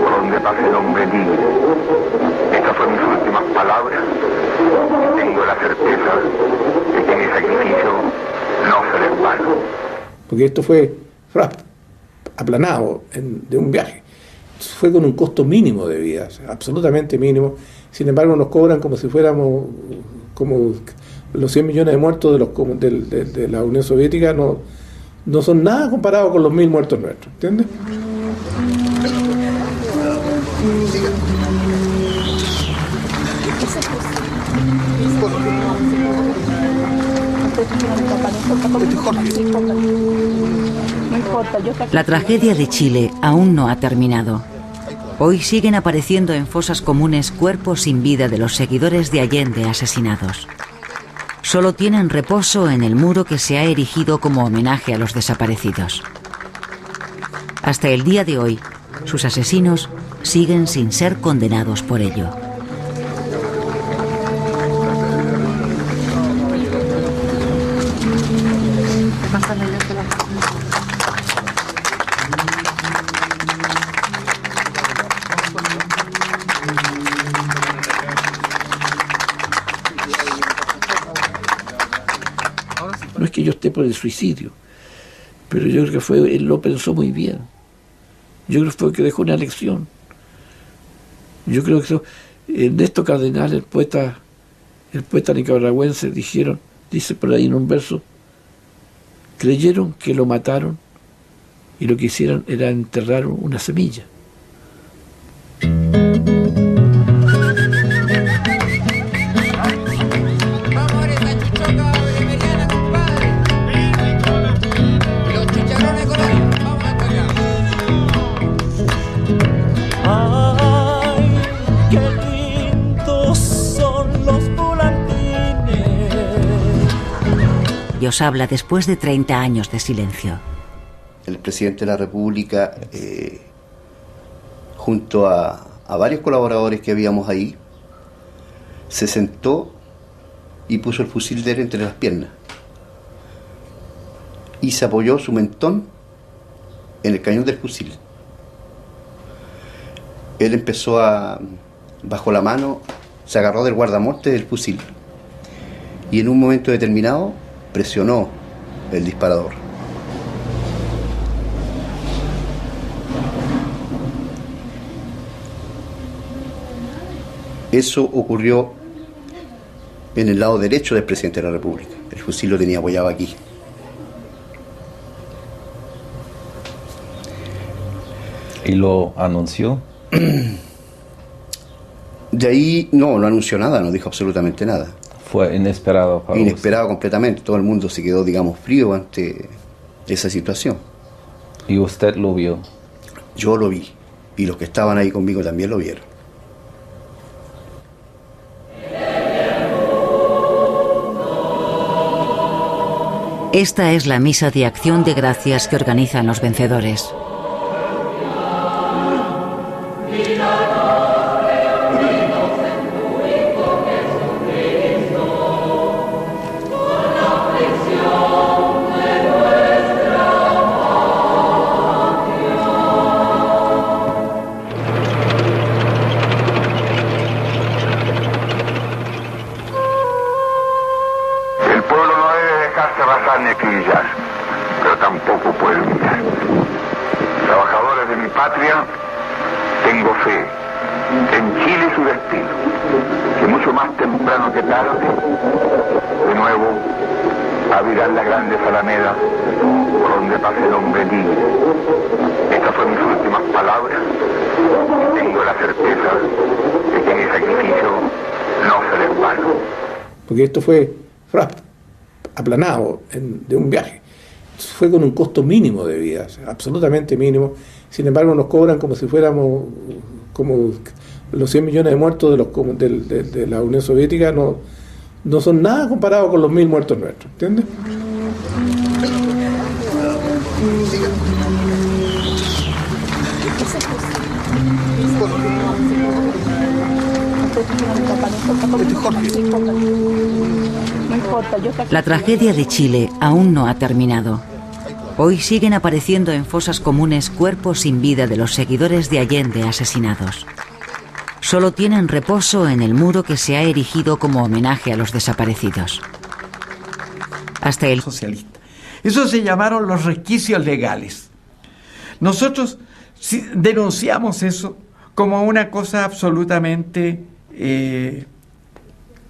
por donde pase el hombre libre. Estas fueron mis últimas palabras. Tengo la certeza de que mi sacrificio no será en vano.
Porque esto fue aplanado de un viaje. Fue con un costo mínimo de vida, o sea, absolutamente mínimo. Sin embargo, nos cobran como si fuéramos como los 100 millones de muertos de la Unión Soviética, no son nada comparados con los 1000 muertos nuestros, ¿entiendes?
La tragedia de Chile aún no ha terminado. Hoy siguen apareciendo en fosas comunes cuerpos sin vida de los seguidores de Allende asesinados. Solo tienen reposo en el muro que se ha erigido como homenaje a los desaparecidos. Hasta el día de hoy, sus asesinos siguen sin ser condenados por ello.
No es que yo esté por el suicidio, pero yo creo que él lo pensó muy bien. Yo creo que fue que dejó una lección. Yo creo que Ernesto Cardenal, el poeta nicaragüense, dice por ahí en un verso, creyeron que lo mataron y lo que hicieron era enterrar una semilla.
Y os habla después de 30 años de silencio.
El presidente de la República, junto a varios colaboradores que habíamos ahí, se sentó y puso el fusil de él entre las piernas y se apoyó su mentón en el cañón del fusil. Él empezó bajo la mano, se agarró del guardamorte del fusil y en un momento determinado presionó el disparador. Eso ocurrió en el lado derecho del presidente de la República. El fusil lo tenía apoyado aquí.
¿Y lo anunció?
De ahí no anunció nada, no dijo absolutamente nada.
Fue inesperado para
Inesperado
usted.
Completamente. Todo el mundo se quedó, digamos, frío ante esa situación.
¿Y usted lo vio?
Yo lo vi. Y los que estaban ahí conmigo también lo vieron.
Esta es la misa de acción de gracias que organizan los vencedores.
Pero tampoco puede humillar. Trabajadores de mi patria, tengo fe en Chile y su destino, que mucho más temprano que tarde, de nuevo, abrirán las grandes alamedas por donde pase el hombre libre. Estas fueron mis últimas palabras y tengo la certeza de que mi sacrificio no será en vano.
Porque esto fue aplanado de un viaje. Fue con un costo mínimo de vida, o sea, absolutamente mínimo. Sin embargo, nos cobran como si fuéramos como los 100 millones de muertos de la Unión Soviética, no son nada comparado con los 1000 muertos nuestros, ¿entiendes?
La tragedia de Chile aún no ha terminado. Hoy siguen apareciendo en fosas comunes cuerpos sin vida de los seguidores de Allende asesinados. Solo tienen reposo en el muro que se ha erigido como homenaje a los desaparecidos. Hasta el
socialista. Eso se llamaron los resquicios legales. Nosotros denunciamos eso como una cosa absolutamente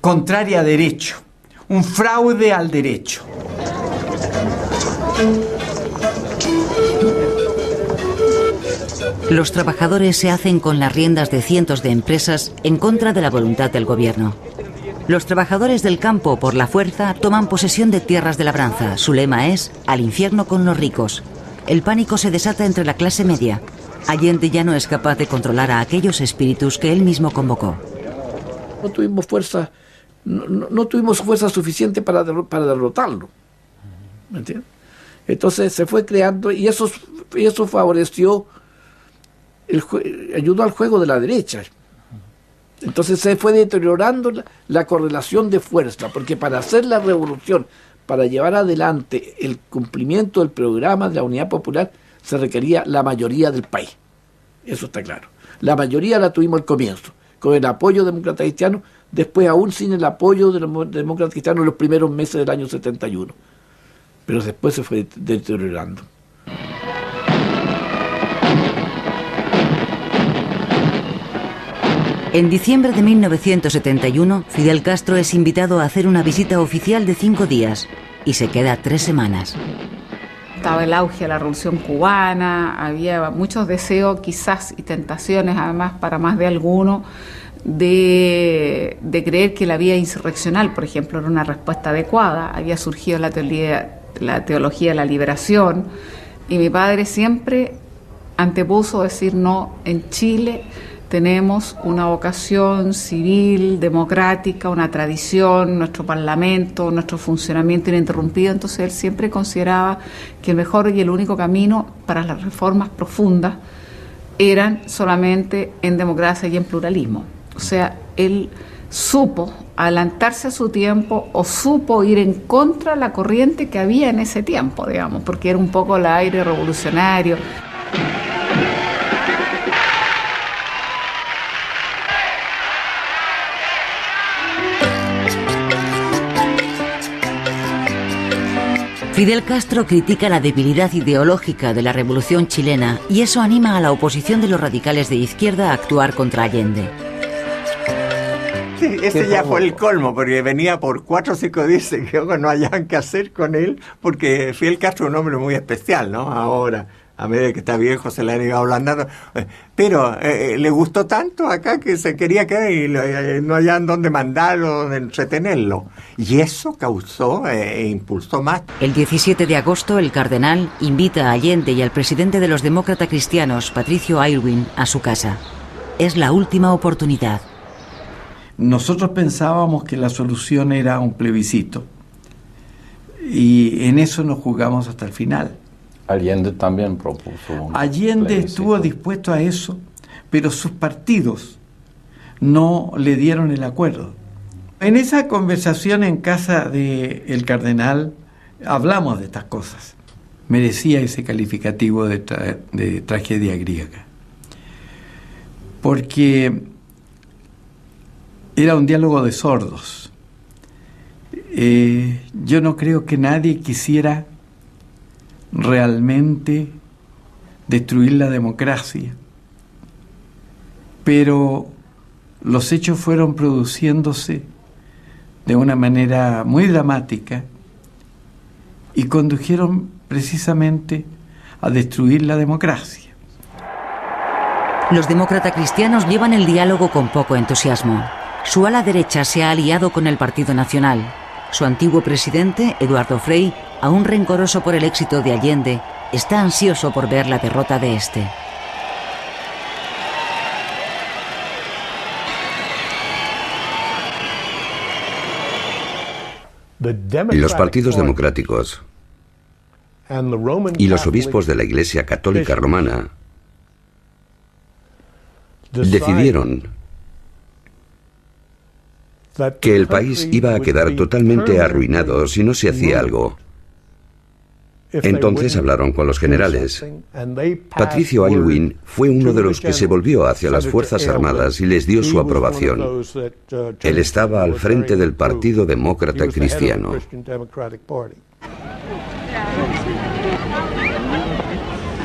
contraria a derecho, un fraude al derecho.
Los trabajadores se hacen con las riendas de cientos de empresas en contra de la voluntad del gobierno. Los trabajadores del campo, por la fuerza, toman posesión de tierras de labranza. Su lema es «Al infierno con los ricos». El pánico se desata entre la clase media. Allende ya no es capaz de controlar a aquellos espíritus que él mismo convocó.
No tuvimos fuerza, no tuvimos fuerza suficiente para derrotarlo. ¿Me entiendes? Entonces se fue creando y eso favoreció, ayudó al juego de la derecha. Entonces se fue deteriorando la correlación de fuerza, porque para hacer la revolución, para llevar adelante el cumplimiento del programa de la Unidad Popular, se requería la mayoría del país. Eso está claro. La mayoría la tuvimos al comienzo, con el apoyo demócrata cristiano, después aún sin el apoyo de los demócratas cristianos en los primeros meses del año 71. Pero después se fue deteriorando.
En diciembre de 1971, Fidel Castro es invitado a hacer una visita oficial de 5 días y se queda 3 semanas.
Estaba el auge de la Revolución Cubana, había muchos deseos quizás y tentaciones además para más de alguno de creer que la vía insurreccional, por ejemplo, era una respuesta adecuada. Había surgido la teología de la liberación y mi padre siempre antepuso decir no, en Chile tenemos una vocación civil, democrática, una tradición, nuestro parlamento, nuestro funcionamiento ininterrumpido. Entonces él siempre consideraba que el mejor y el único camino para las reformas profundas eran solamente en democracia y en pluralismo. O sea, él supo adelantarse a su tiempo o supo ir en contra de la corriente que había en ese tiempo, digamos, porque era un poco el aire revolucionario.
Fidel Castro critica la debilidad ideológica de la revolución chilena y eso anima a la oposición de los radicales de izquierda a actuar contra Allende.
Sí, ese ya fue el colmo, porque venía por 4 o 5 días que no hayan que hacer con él, porque Fidel Castro es un hombre muy especial, ¿no? Ahora, a medida que está viejo se le han ido ablandando, pero le gustó tanto acá que se quería quedar y no hallaban dónde mandarlo, dónde entretenerlo. Y eso causó e impulsó más.
El 17 de agosto, el cardenal invita a Allende y al presidente de los demócratas cristianos, Patricio Aylwin, a su casa. Es la última oportunidad.
Nosotros pensábamos que la solución era un plebiscito. Y en eso nos jugamos hasta el final.
Allende también propuso un
Allende
plebiscito.
estuvo dispuesto a eso, pero sus partidos no le dieron el acuerdo. En esa conversación en casa del cardenal hablamos de estas cosas. Merecía ese calificativo de tragedia griega. Porque era un diálogo de sordos. Yo no creo que nadie quisiera realmente destruir la democracia, pero los hechos fueron produciéndose de una manera muy dramática y condujeron precisamente a destruir la democracia.
Los demócratas cristianos llevan el diálogo con poco entusiasmo. Su ala derecha se ha aliado con el Partido Nacional. Su antiguo presidente, Eduardo Frei, aún rencoroso por el éxito de Allende, está ansioso por ver la derrota de este.
Los partidos democráticos y los obispos de la Iglesia Católica Romana decidieron que el país iba a quedar totalmente arruinado si no se hacía algo. Entonces hablaron con los generales. Patricio Aylwin fue uno de los que se volvió hacia las Fuerzas Armadas y les dio su aprobación. Él estaba al frente del Partido Demócrata Cristiano.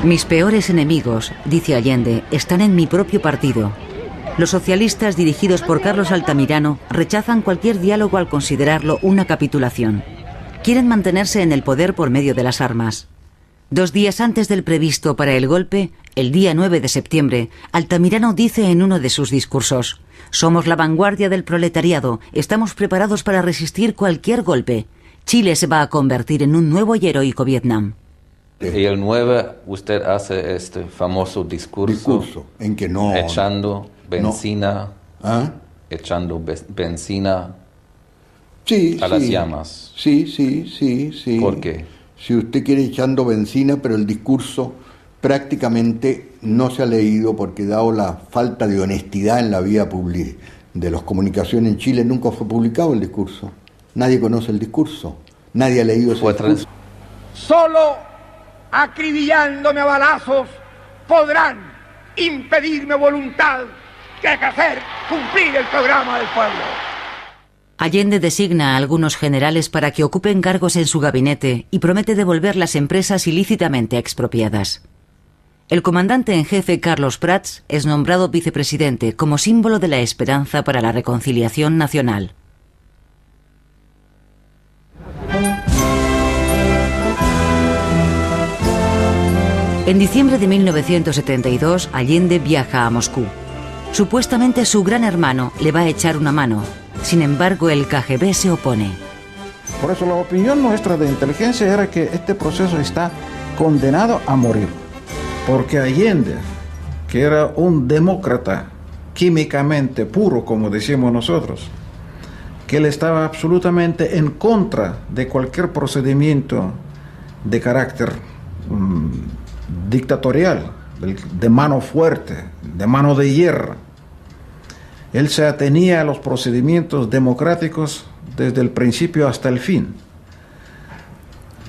Mis peores enemigos, dice Allende, están en mi propio partido. Los socialistas, dirigidos por Carlos Altamirano, rechazan cualquier diálogo al considerarlo una capitulación. Quieren mantenerse en el poder por medio de las armas. 2 días antes del previsto para el golpe, el día 9 de septiembre, Altamirano dice en uno de sus discursos: «Somos la vanguardia del proletariado, estamos preparados para resistir cualquier golpe. Chile se va a convertir en un nuevo y heroico Vietnam».
Y el 9 usted hace este famoso discurso
en que no
echando benzina, echando benzina a las llamas.
Sí.
¿Por qué?
Si usted quiere echando benzina, pero el discurso prácticamente no se ha leído porque dado la falta de honestidad en la vía de las comunicaciones en Chile, nunca fue publicado el discurso. Nadie conoce el discurso, nadie ha leído ese discurso.
Solo acribillándome a balazos podrán impedirme voluntad de hacer cumplir el programa del pueblo.
Allende designa a algunos generales para que ocupen cargos en su gabinete y promete devolver las empresas ilícitamente expropiadas. El comandante en jefe Carlos Prats es nombrado vicepresidente como símbolo de la esperanza para la reconciliación nacional. En diciembre de 1972, Allende viaja a Moscú. Supuestamente su gran hermano le va a echar una mano. Sin embargo, el KGB se opone.
Por eso la opinión nuestra de inteligencia era que este proceso está condenado a morir. Porque Allende, que era un demócrata químicamente puro, como decimos nosotros, que él estaba absolutamente en contra de cualquier procedimiento de carácter dictatorial, de mano fuerte, de mano de hierro. Él se atenía a los procedimientos democráticos desde el principio hasta el fin.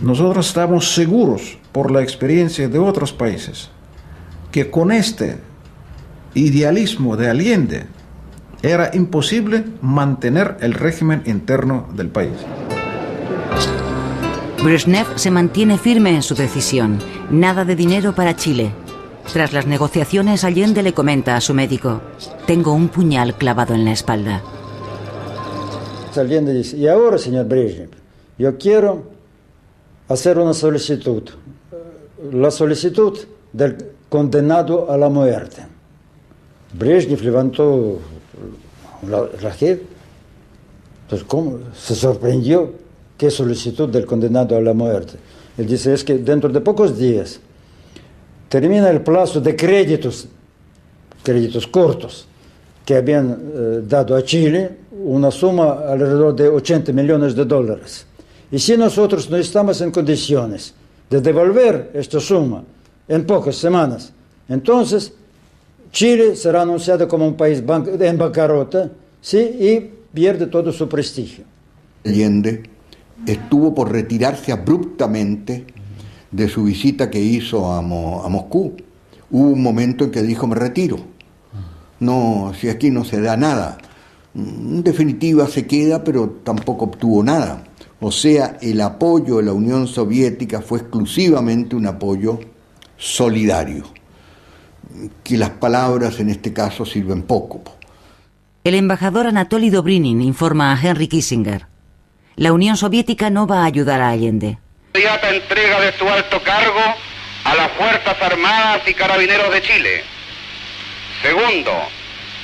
Nosotros estamos seguros, por la experiencia de otros países, que con este idealismo de Allende era imposible mantener el régimen interno del país.
Brezhnev se mantiene firme en su decisión. Nada de dinero para Chile. Tras las negociaciones, Allende le comenta a su médico: «Tengo un puñal clavado en la espalda».
Allende dice: «Y ahora, señor Brezhnev, yo quiero hacer una solicitud. la solicitud del condenado a la muerte. Brezhnev levantó la JEP. Entonces, ¿cómo? Se sorprendió. ¿Qué solicitud del condenado a la muerte? Él dice, es que dentro de pocos días termina el plazo de créditos cortos que habían dado a Chile, una suma alrededor de $80 millones. Y si nosotros no estamos en condiciones de devolver esta suma en pocas semanas, entonces Chile será anunciado como un país en bancarrota, ¿sí? Y pierde todo su prestigio.
Allende estuvo por retirarse abruptamente de su visita que hizo a Moscú. Hubo un momento en que dijo, me retiro. No, si aquí no se da nada. En definitiva se queda, pero tampoco obtuvo nada. O sea, el apoyo de la Unión Soviética fue exclusivamente un apoyo solidario. Que las palabras en este caso sirven poco.
El embajador Anatoly Dobrinin informa a Henry Kissinger. La Unión Soviética no va a ayudar a Allende.
Inmediata entrega de su alto cargo a las Fuerzas Armadas y Carabineros de Chile. Segundo,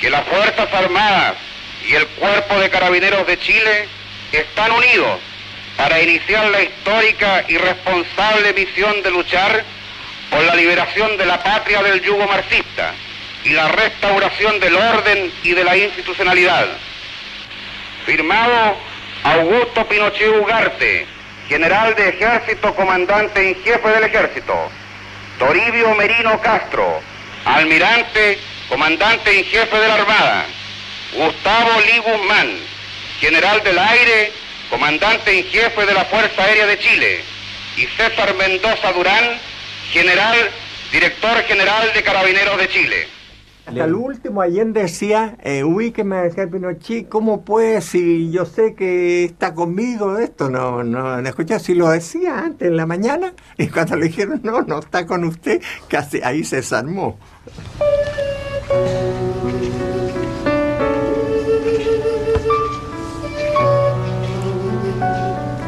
que las Fuerzas Armadas y el Cuerpo de Carabineros de Chile están unidos para iniciar la histórica y responsable misión de luchar por la liberación de la patria del yugo marxista y la restauración del orden y de la institucionalidad. Firmado Augusto Pinochet Ugarte, general de ejército, comandante en jefe del ejército. Toribio Merino Castro, almirante, comandante en jefe de la Armada. Gustavo Lee Guzmán, general del aire, comandante en jefe de la Fuerza Aérea de Chile. Y César Mendoza Durán, general, director general de Carabineros de Chile.
Hasta el último Allende decía, ubíqueme, decía Pinochet, ¿cómo puede si yo sé que está conmigo esto? No escuché, si lo decía antes en la mañana, y cuando le dijeron, no está con usted, casi ahí se desarmó.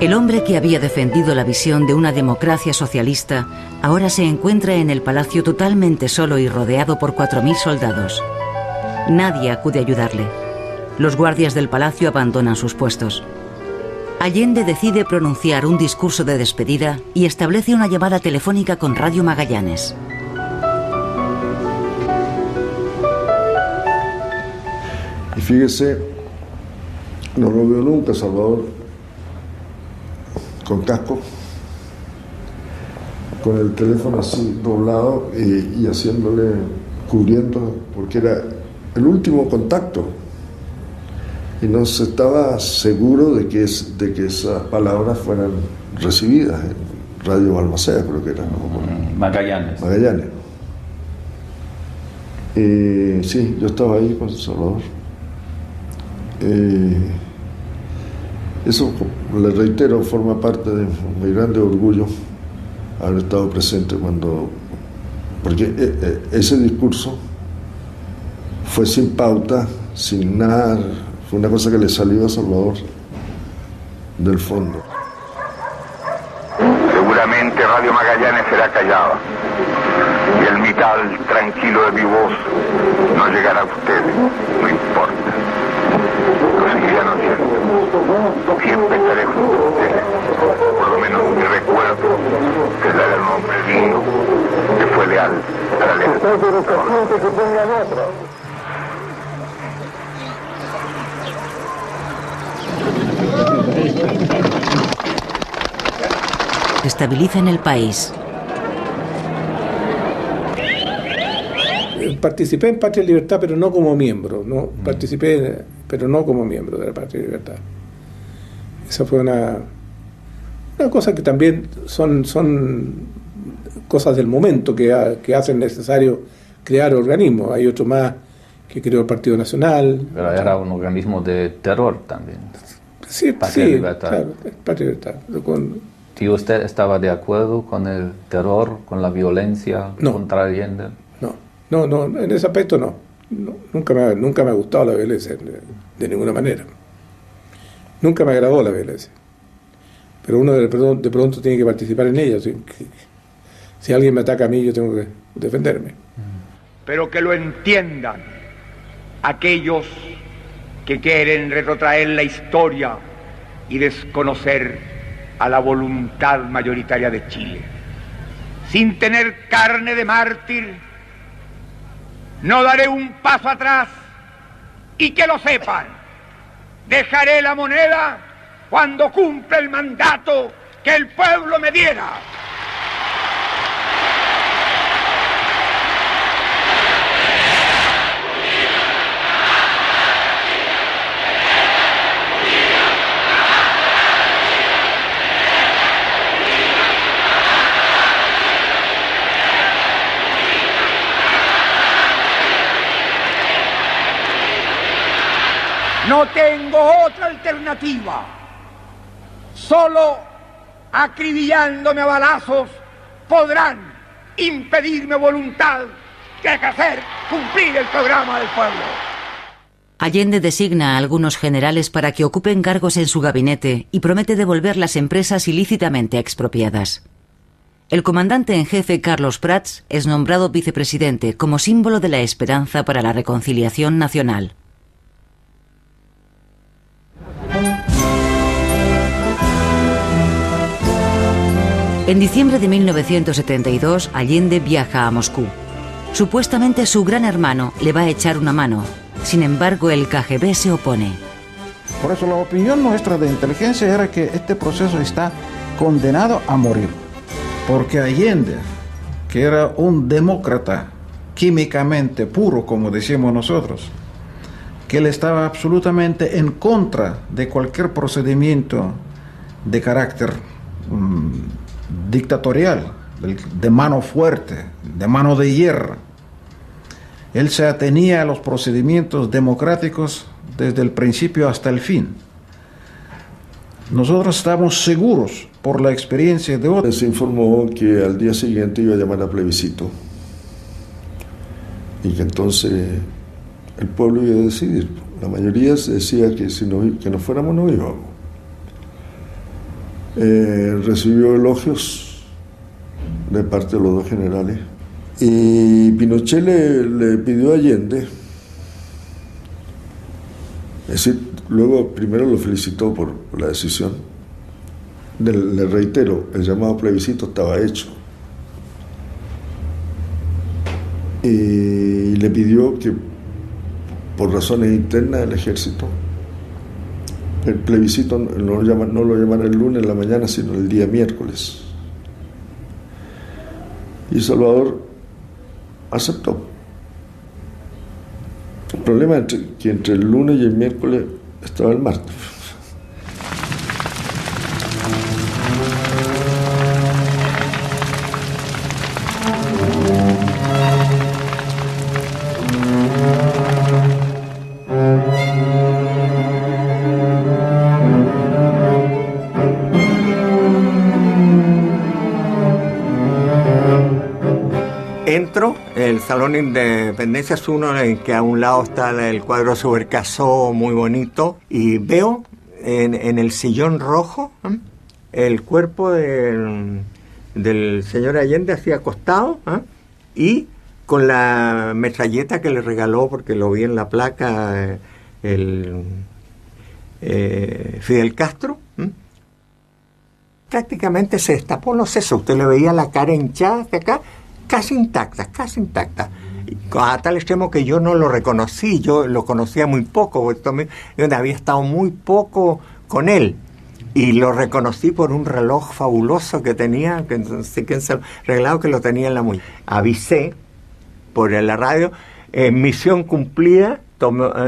El hombre que había defendido la visión de una democracia socialista ahora se encuentra en el palacio totalmente solo y rodeado por 4.000 soldados. Nadie acude a ayudarle. Los guardias del palacio abandonan sus puestos. Allende decide pronunciar un discurso de despedida y establece una llamada telefónica con Radio Magallanes.
Y fíjese, no lo veo nunca, Salvador, con casco, con el teléfono así doblado y haciéndole, cubriendo, porque era el último contacto y no se estaba seguro de que esas palabras fueran recibidas en Radio Balmaceda, creo que era, ¿no?
Magallanes.
Sí, yo estaba ahí con Salvador. Eso, le reitero, forma parte de mi grande orgullo haber estado presente porque ese discurso fue sin pauta, sin nada, fue una cosa que le salió a Salvador del fondo.
Seguramente Radio Magallanes será callada y el metal tranquilo de mi voz no llegará a ustedes, no importa. Lo seguirán oyendo. Siempre estaré junto a ustedes. Por lo menos mi recuerdo será el nombre digno que fue leal a la lealtad.
Estabiliza en el país.
Participé en Patria y Libertad, pero no como miembro. Pero no como miembro de la Patria y Libertad. Esa fue una cosa que también son cosas del momento que hacen necesario crear organismos. Hay otro más que creó el Partido Nacional.
Pero era un organismo de terror también.
Sí,
Patria y Libertad.
Claro, Patria y Libertad.
¿Y usted estaba de acuerdo con el terror, con la violencia contra Allende?
No, en ese aspecto no. Nunca me ha gustado la violencia, de ninguna manera. Nunca me agradó la violencia. Pero uno de pronto tiene que participar en ella. Si alguien me ataca a mí, yo tengo que defenderme.
Pero que lo entiendan aquellos que quieren retrotraer la historia y desconocer a la voluntad mayoritaria de Chile. Sin tener carne de mártir, no daré un paso atrás, y que lo sepan, dejaré la moneda cuando cumpla el mandato que el pueblo me diera. No tengo otra alternativa. Solo acribillándome a balazos podrán impedirme voluntad que hacer cumplir el programa del pueblo.
Allende designa a algunos generales para que ocupen cargos en su gabinete y promete devolver las empresas ilícitamente expropiadas. El comandante en jefe Carlos Prats es nombrado vicepresidente como símbolo de la esperanza para la reconciliación nacional. En diciembre de 1972, Allende viaja a Moscú. Supuestamente su gran hermano le va a echar una mano. Sin embargo, el KGB se opone.
Por eso la opinión nuestra de inteligencia era que este proceso está condenado a morir. Porque Allende, que era un demócrata químicamente puro, como decimos nosotros, que él estaba absolutamente en contra de cualquier procedimiento de carácter dictatorial, de mano fuerte, de mano de hierro. Él se atenía a los procedimientos democráticos desde el principio hasta el fin. Nosotros estamos seguros por la experiencia de otros.
Se informó que al día siguiente iba a llamar a plebiscito y que entonces el pueblo iba a decidir. La mayoría decía que si que no fuéramos, no íbamos. Recibió elogios de parte de los dos generales y Pinochet le pidió a Allende, es decir, luego primero lo felicitó por la decisión. Le reitero, el llamado plebiscito estaba hecho y le pidió que por razones internas del ejército el plebiscito no lo llamara el lunes en la mañana, sino el día miércoles. Y Salvador aceptó. El problema es que entre el lunes y el miércoles estaba el martes.
Entro, el Salón de Independencia es uno en que a un lado está el cuadro Subercaseaux, muy bonito, y veo en el sillón rojo el cuerpo del señor Allende así acostado, y con la metralleta que le regaló, porque lo vi en la placa, Fidel Castro. Prácticamente se destapó los sesos, usted le veía la cara hinchada hacia acá, casi intacta, a tal extremo que yo no lo reconocí, yo lo conocía muy poco, porque había estado muy poco con él, y lo reconocí por un reloj fabuloso que tenía, que no sé quién se lo regalado, que lo tenía en la muñeca. Avisé por la radio, misión cumplida,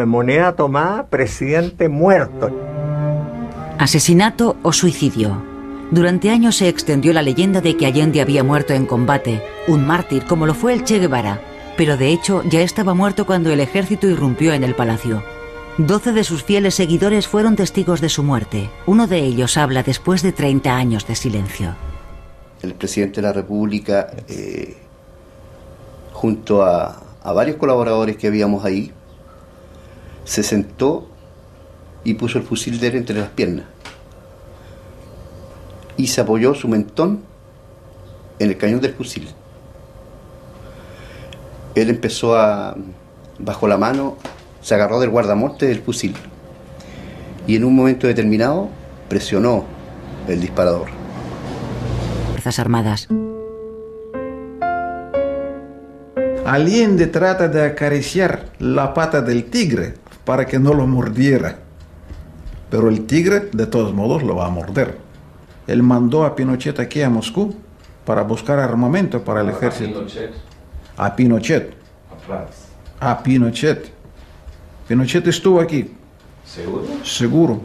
moneda tomada, presidente muerto.
Asesinato o suicidio. Durante años se extendió la leyenda de que Allende había muerto en combate, un mártir como lo fue el Che Guevara, pero de hecho ya estaba muerto cuando el ejército irrumpió en el palacio. 12 de sus fieles seguidores fueron testigos de su muerte. Uno de ellos habla después de 30 años de silencio.
El presidente de la República, junto a varios colaboradores que habíamos ahí, se sentó y puso el fusil de él entre las piernas. Y se apoyó su mentón en el cañón del fusil. Él empezó bajo la mano, se agarró del guardamonte del fusil y en un momento determinado presionó el disparador.
Fuerzas Armadas.
Allende trata de acariciar la pata del tigre para que no lo mordiera. Pero el tigre, de todos modos, lo va a morder. Él mandó a Pinochet aquí a Moscú para buscar armamento para el ejército. A Pinochet. A Pinochet. Pinochet estuvo aquí.
¿Seguro?
Seguro.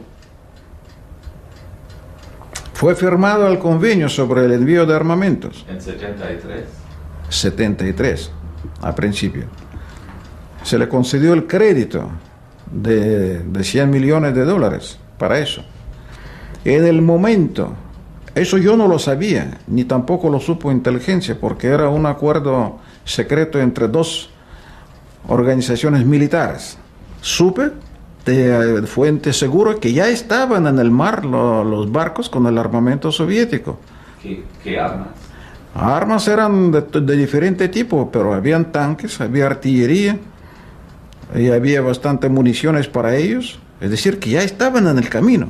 Fue firmado el convenio sobre el envío de armamentos.
¿En 73?
73, a principio. Se le concedió el crédito de 100 millones de dólares para eso. En el momento, eso yo no lo sabía, ni tampoco lo supo inteligencia, porque era un acuerdo secreto entre dos organizaciones militares. Supe de fuente segura que ya estaban en el mar los barcos con el armamento soviético.
¿Qué armas?
Armas eran de diferente tipo, pero habían tanques, había artillería y había bastante municiones para ellos. Es decir, que ya estaban en el camino.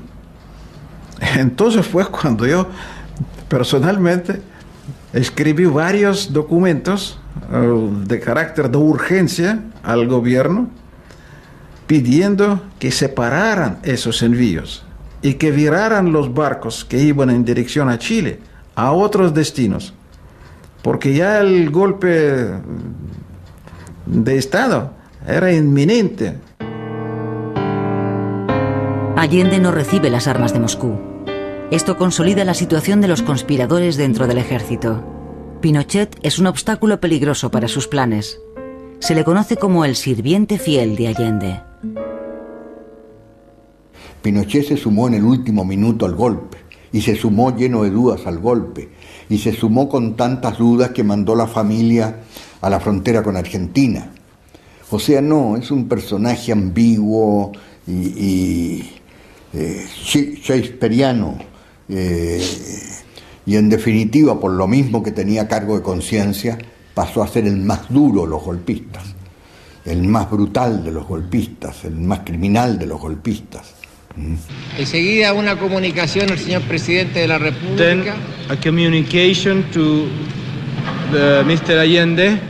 Entonces fue cuando yo personalmente escribí varios documentos de carácter de urgencia al gobierno, pidiendo que separaran esos envíos y que viraran los barcos que iban en dirección a Chile a otros destinos, porque ya el golpe de Estado era inminente.
Allende no recibe las armas de Moscú. Esto consolida la situación de los conspiradores dentro del ejército. Pinochet es un obstáculo peligroso para sus planes. Se le conoce como el sirviente fiel de Allende.
Pinochet se sumó en el último minuto al golpe, y se sumó lleno de dudas al golpe, y se sumó con tantas dudas que mandó la familia a la frontera con Argentina. O sea, no, es un personaje ambiguo y shakespeariano, y en definitiva, por lo mismo que tenía cargo de conciencia, pasó a ser el más duro de los golpistas, el más brutal de los golpistas, el más criminal de los golpistas.
Enseguida una comunicación al señor presidente de la República.
Then a communication to Mr. Allende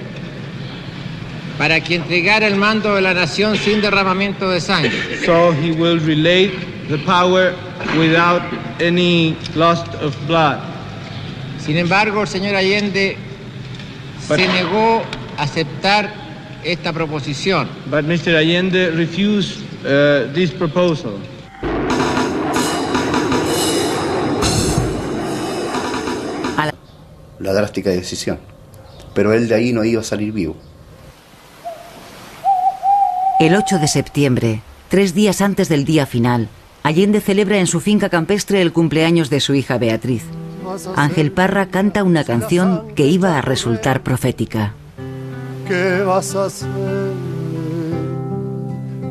para que entregara el mando de la nación sin derramamiento de sangre.
So he will relate the power without any loss of blood.
Sin embargo, el señor Allende se negó a aceptar esta proposición.
But Mr. Allende refused this proposal.
La drástica decisión, pero él de ahí no iba a salir vivo.
El 8 de septiembre, 3 días antes del día final, Allende celebra en su finca campestre el cumpleaños de su hija Beatriz. Ángel Parra canta una canción que iba a resultar profética.
¿Qué vas a hacer?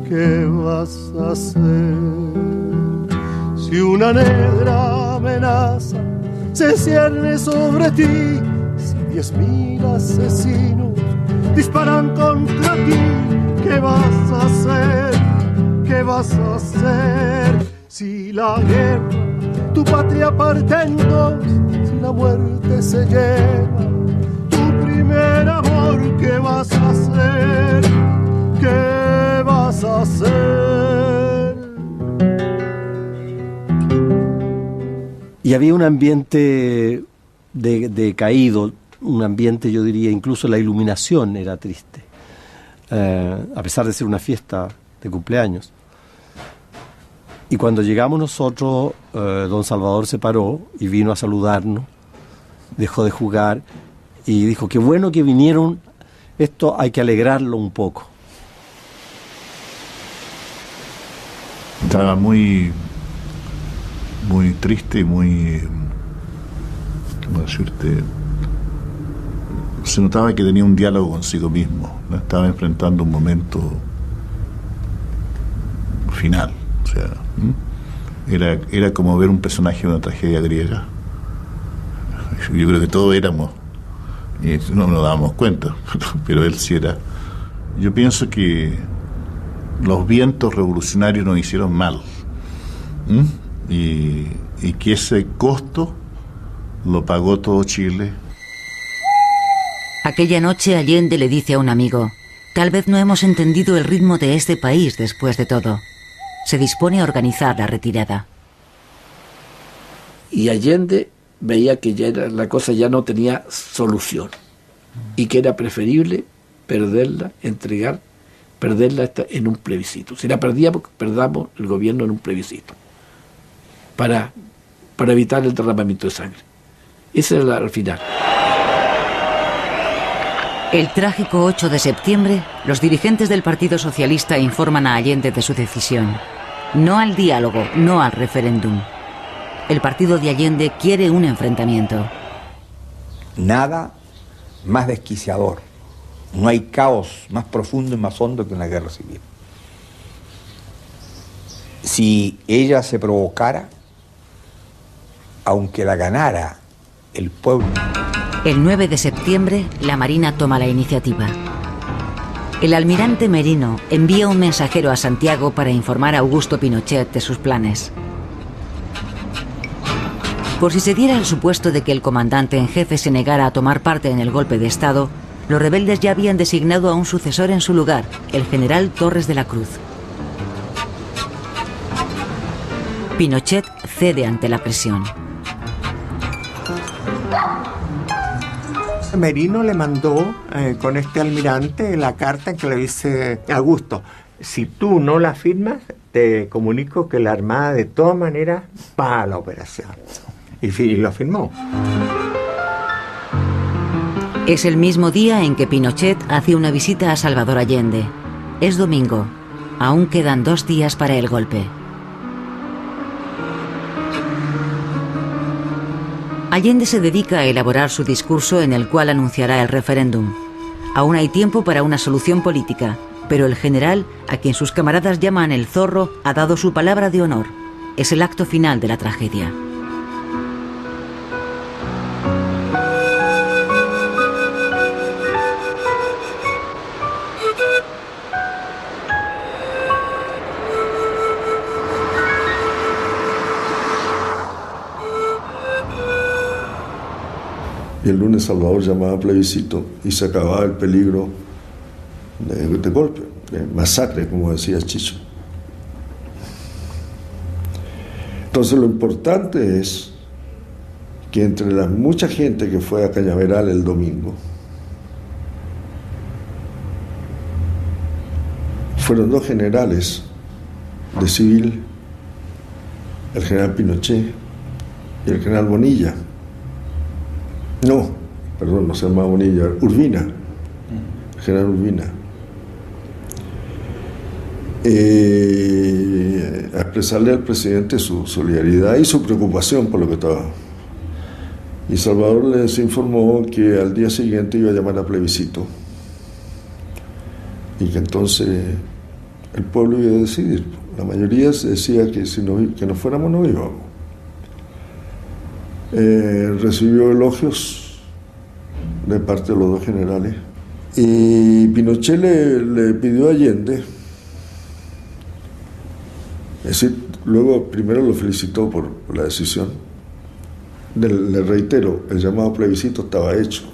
¿Qué vas a hacer? Si una negra amenaza se cierne sobre ti, si 10.000 asesinos disparan contra ti, ¿qué vas a hacer? ¿Qué vas a hacer? Si la guerra tu patria parte en dos, si la muerte se lleva tu primer amor, ¿qué vas a hacer? ¿Qué vas a hacer?
Y había un ambiente decaído, un ambiente, yo diría, incluso la iluminación era triste, a pesar de ser una fiesta de cumpleaños. Y cuando llegamos nosotros, don Salvador se paró y vino a saludarnos, dejó de jugar y dijo, qué bueno que vinieron, esto hay que alegrarlo un poco.
Estaba muy triste y muy, ¿cómo decirte? Se notaba que tenía un diálogo consigo mismo, ¿no? Estaba enfrentando un momento final, o sea, era como ver un personaje de una tragedia griega. Yo creo que todos éramos Y no nos dábamos cuenta, pero él sí era. Yo pienso que los vientos revolucionarios nos hicieron mal. Y que ese costo lo pagó todo Chile.
Aquella noche Allende le dice a un amigo: tal vez no hemos entendido el ritmo de este país después de todo. Se dispone a organizar la retirada.
Y Allende veía que la cosa ya no tenía solución y que era preferible perderla en un plebiscito. Si la perdíamos, perdamos el gobierno en un plebiscito para evitar el derramamiento de sangre. Ese era el final.
El trágico 8 de septiembre, los dirigentes del Partido Socialista informan a Allende de su decisión. No al diálogo, no al referéndum. El partido de Allende quiere un enfrentamiento.
Nada más desquiciador. No hay caos más profundo y más hondo que una guerra civil. Si ella se provocara, aunque la ganara el pueblo.
El 9 de septiembre, la Marina toma la iniciativa. El almirante Merino envía un mensajero a Santiago para informar a Augusto Pinochet de sus planes. Por si se diera el supuesto de que el comandante en jefe se negara a tomar parte en el golpe de Estado, los rebeldes ya habían designado a un sucesor en su lugar, el general Torres de la Cruz. Pinochet cede ante la presión.
Merino le mandó con este almirante la carta que le dice: Augusto, si tú no la firmas, te comunico que la Armada de todas maneras va a la operación. Y lo firmó.
Es el mismo día en que Pinochet hace una visita a Salvador Allende. Es domingo. Aún quedan 2 días para el golpe. Allende se dedica a elaborar su discurso en el cual anunciará el referéndum. Aún hay tiempo para una solución política, pero el general, a quien sus camaradas llaman el Zorro, ha dado su palabra de honor. Es el acto final de la tragedia.
Y el lunes Salvador llamaba a plebiscito y se acababa el peligro de golpe, de masacre, como decía Chicho. Entonces lo importante es que entre la mucha gente que fue a Cañaveral el domingo, fueron 2 generales de civil, el general Pinochet y el general Bonilla. No se llamaba Bonilla, Urbina, el general Urbina. A expresarle al presidente su solidaridad y su preocupación por lo que estaba. Y Salvador les informó que al día siguiente iba a llamar a plebiscito y que entonces el pueblo iba a decidir. La mayoría se decía que que no fuéramos, no íbamos. Recibió elogios de parte de los 2 generales y Pinochet le pidió a Allende, es decir, luego primero lo felicitó por la decisión. Le reitero, el llamado plebiscito estaba hecho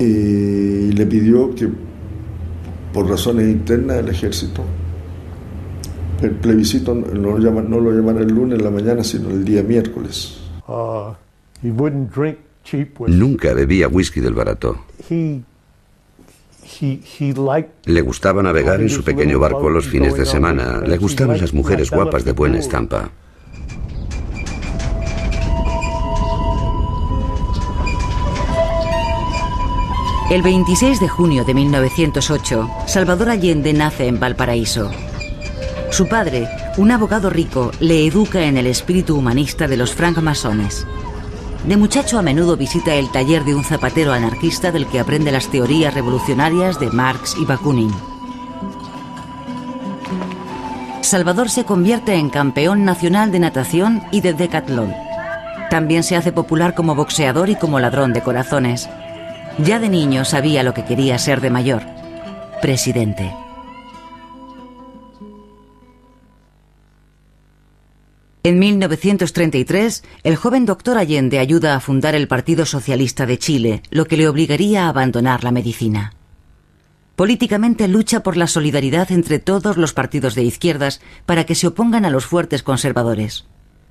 y le pidió que por razones internas del ejército el plebiscito no lo llamara el lunes en la mañana, sino el día miércoles.
Nunca bebía whisky del barato. Le gustaba navegar en su pequeño barco los fines de semana. Le gustaban las mujeres guapas de buena estampa.
El 26 de junio de 1908, Salvador Allende nace en Valparaíso. Su padre, un abogado rico, le educa en el espíritu humanista de los francmasones. De muchacho a menudo visita el taller de un zapatero anarquista del que aprende las teorías revolucionarias de Marx y Bakunin. Salvador se convierte en campeón nacional de natación y de decatlón. También se hace popular como boxeador y como ladrón de corazones. Ya de niño sabía lo que quería ser de mayor: presidente. En 1933, el joven doctor Allende ayuda a fundar el Partido Socialista de Chile, lo que le obligaría a abandonar la medicina. Políticamente lucha por la solidaridad entre todos los partidos de izquierdas para que se opongan a los fuertes conservadores.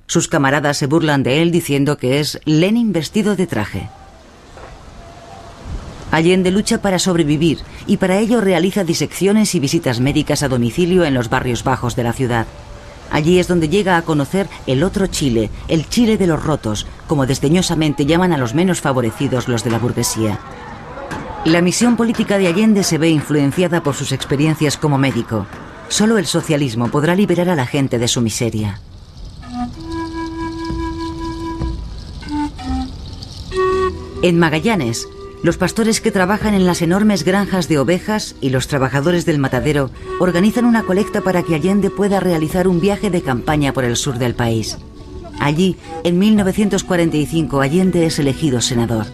Sus camaradas se burlan de él diciendo que es Lenin vestido de traje. Allende lucha para sobrevivir y para ello realiza disecciones y visitas médicas a domicilio en los barrios bajos de la ciudad. Allí es donde llega a conocer el otro Chile, el Chile de los rotos, como desdeñosamente llaman a los menos favorecidos los de la burguesía. La misión política de Allende se ve influenciada por sus experiencias como médico. Solo el socialismo podrá liberar a la gente de su miseria. En Magallanes, los pastores que trabajan en las enormes granjas de ovejas y los trabajadores del matadero organizan una colecta para que Allende pueda realizar un viaje de campaña por el sur del país. Allí, en 1945, Allende es elegido senador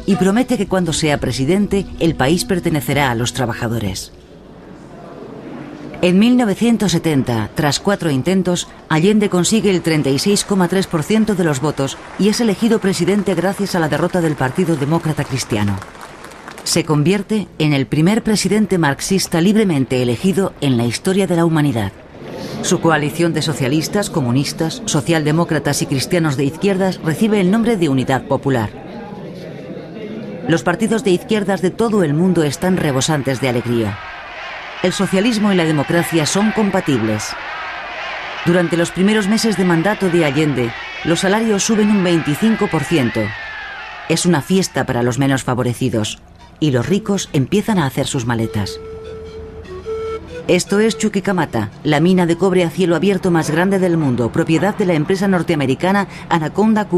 y promete que cuando sea presidente, el país pertenecerá a los trabajadores. En 1970, tras 4 intentos, Allende consigue el 36,3% de los votos y es elegido presidente gracias a la derrota del Partido Demócrata Cristiano. Se convierte en el primer presidente marxista libremente elegido en la historia de la humanidad. Su coalición de socialistas, comunistas, socialdemócratas y cristianos de izquierdas recibe el nombre de Unidad Popular. Los partidos de izquierdas de todo el mundo están rebosantes de alegría. El socialismo y la democracia son compatibles. Durante los primeros meses de mandato de Allende, los salarios suben un 25%. Es una fiesta para los menos favorecidos, y los ricos empiezan a hacer sus maletas. Esto es Chuquicamata, la mina de cobre a cielo abierto más grande del mundo, propiedad de la empresa norteamericana Anaconda Copper.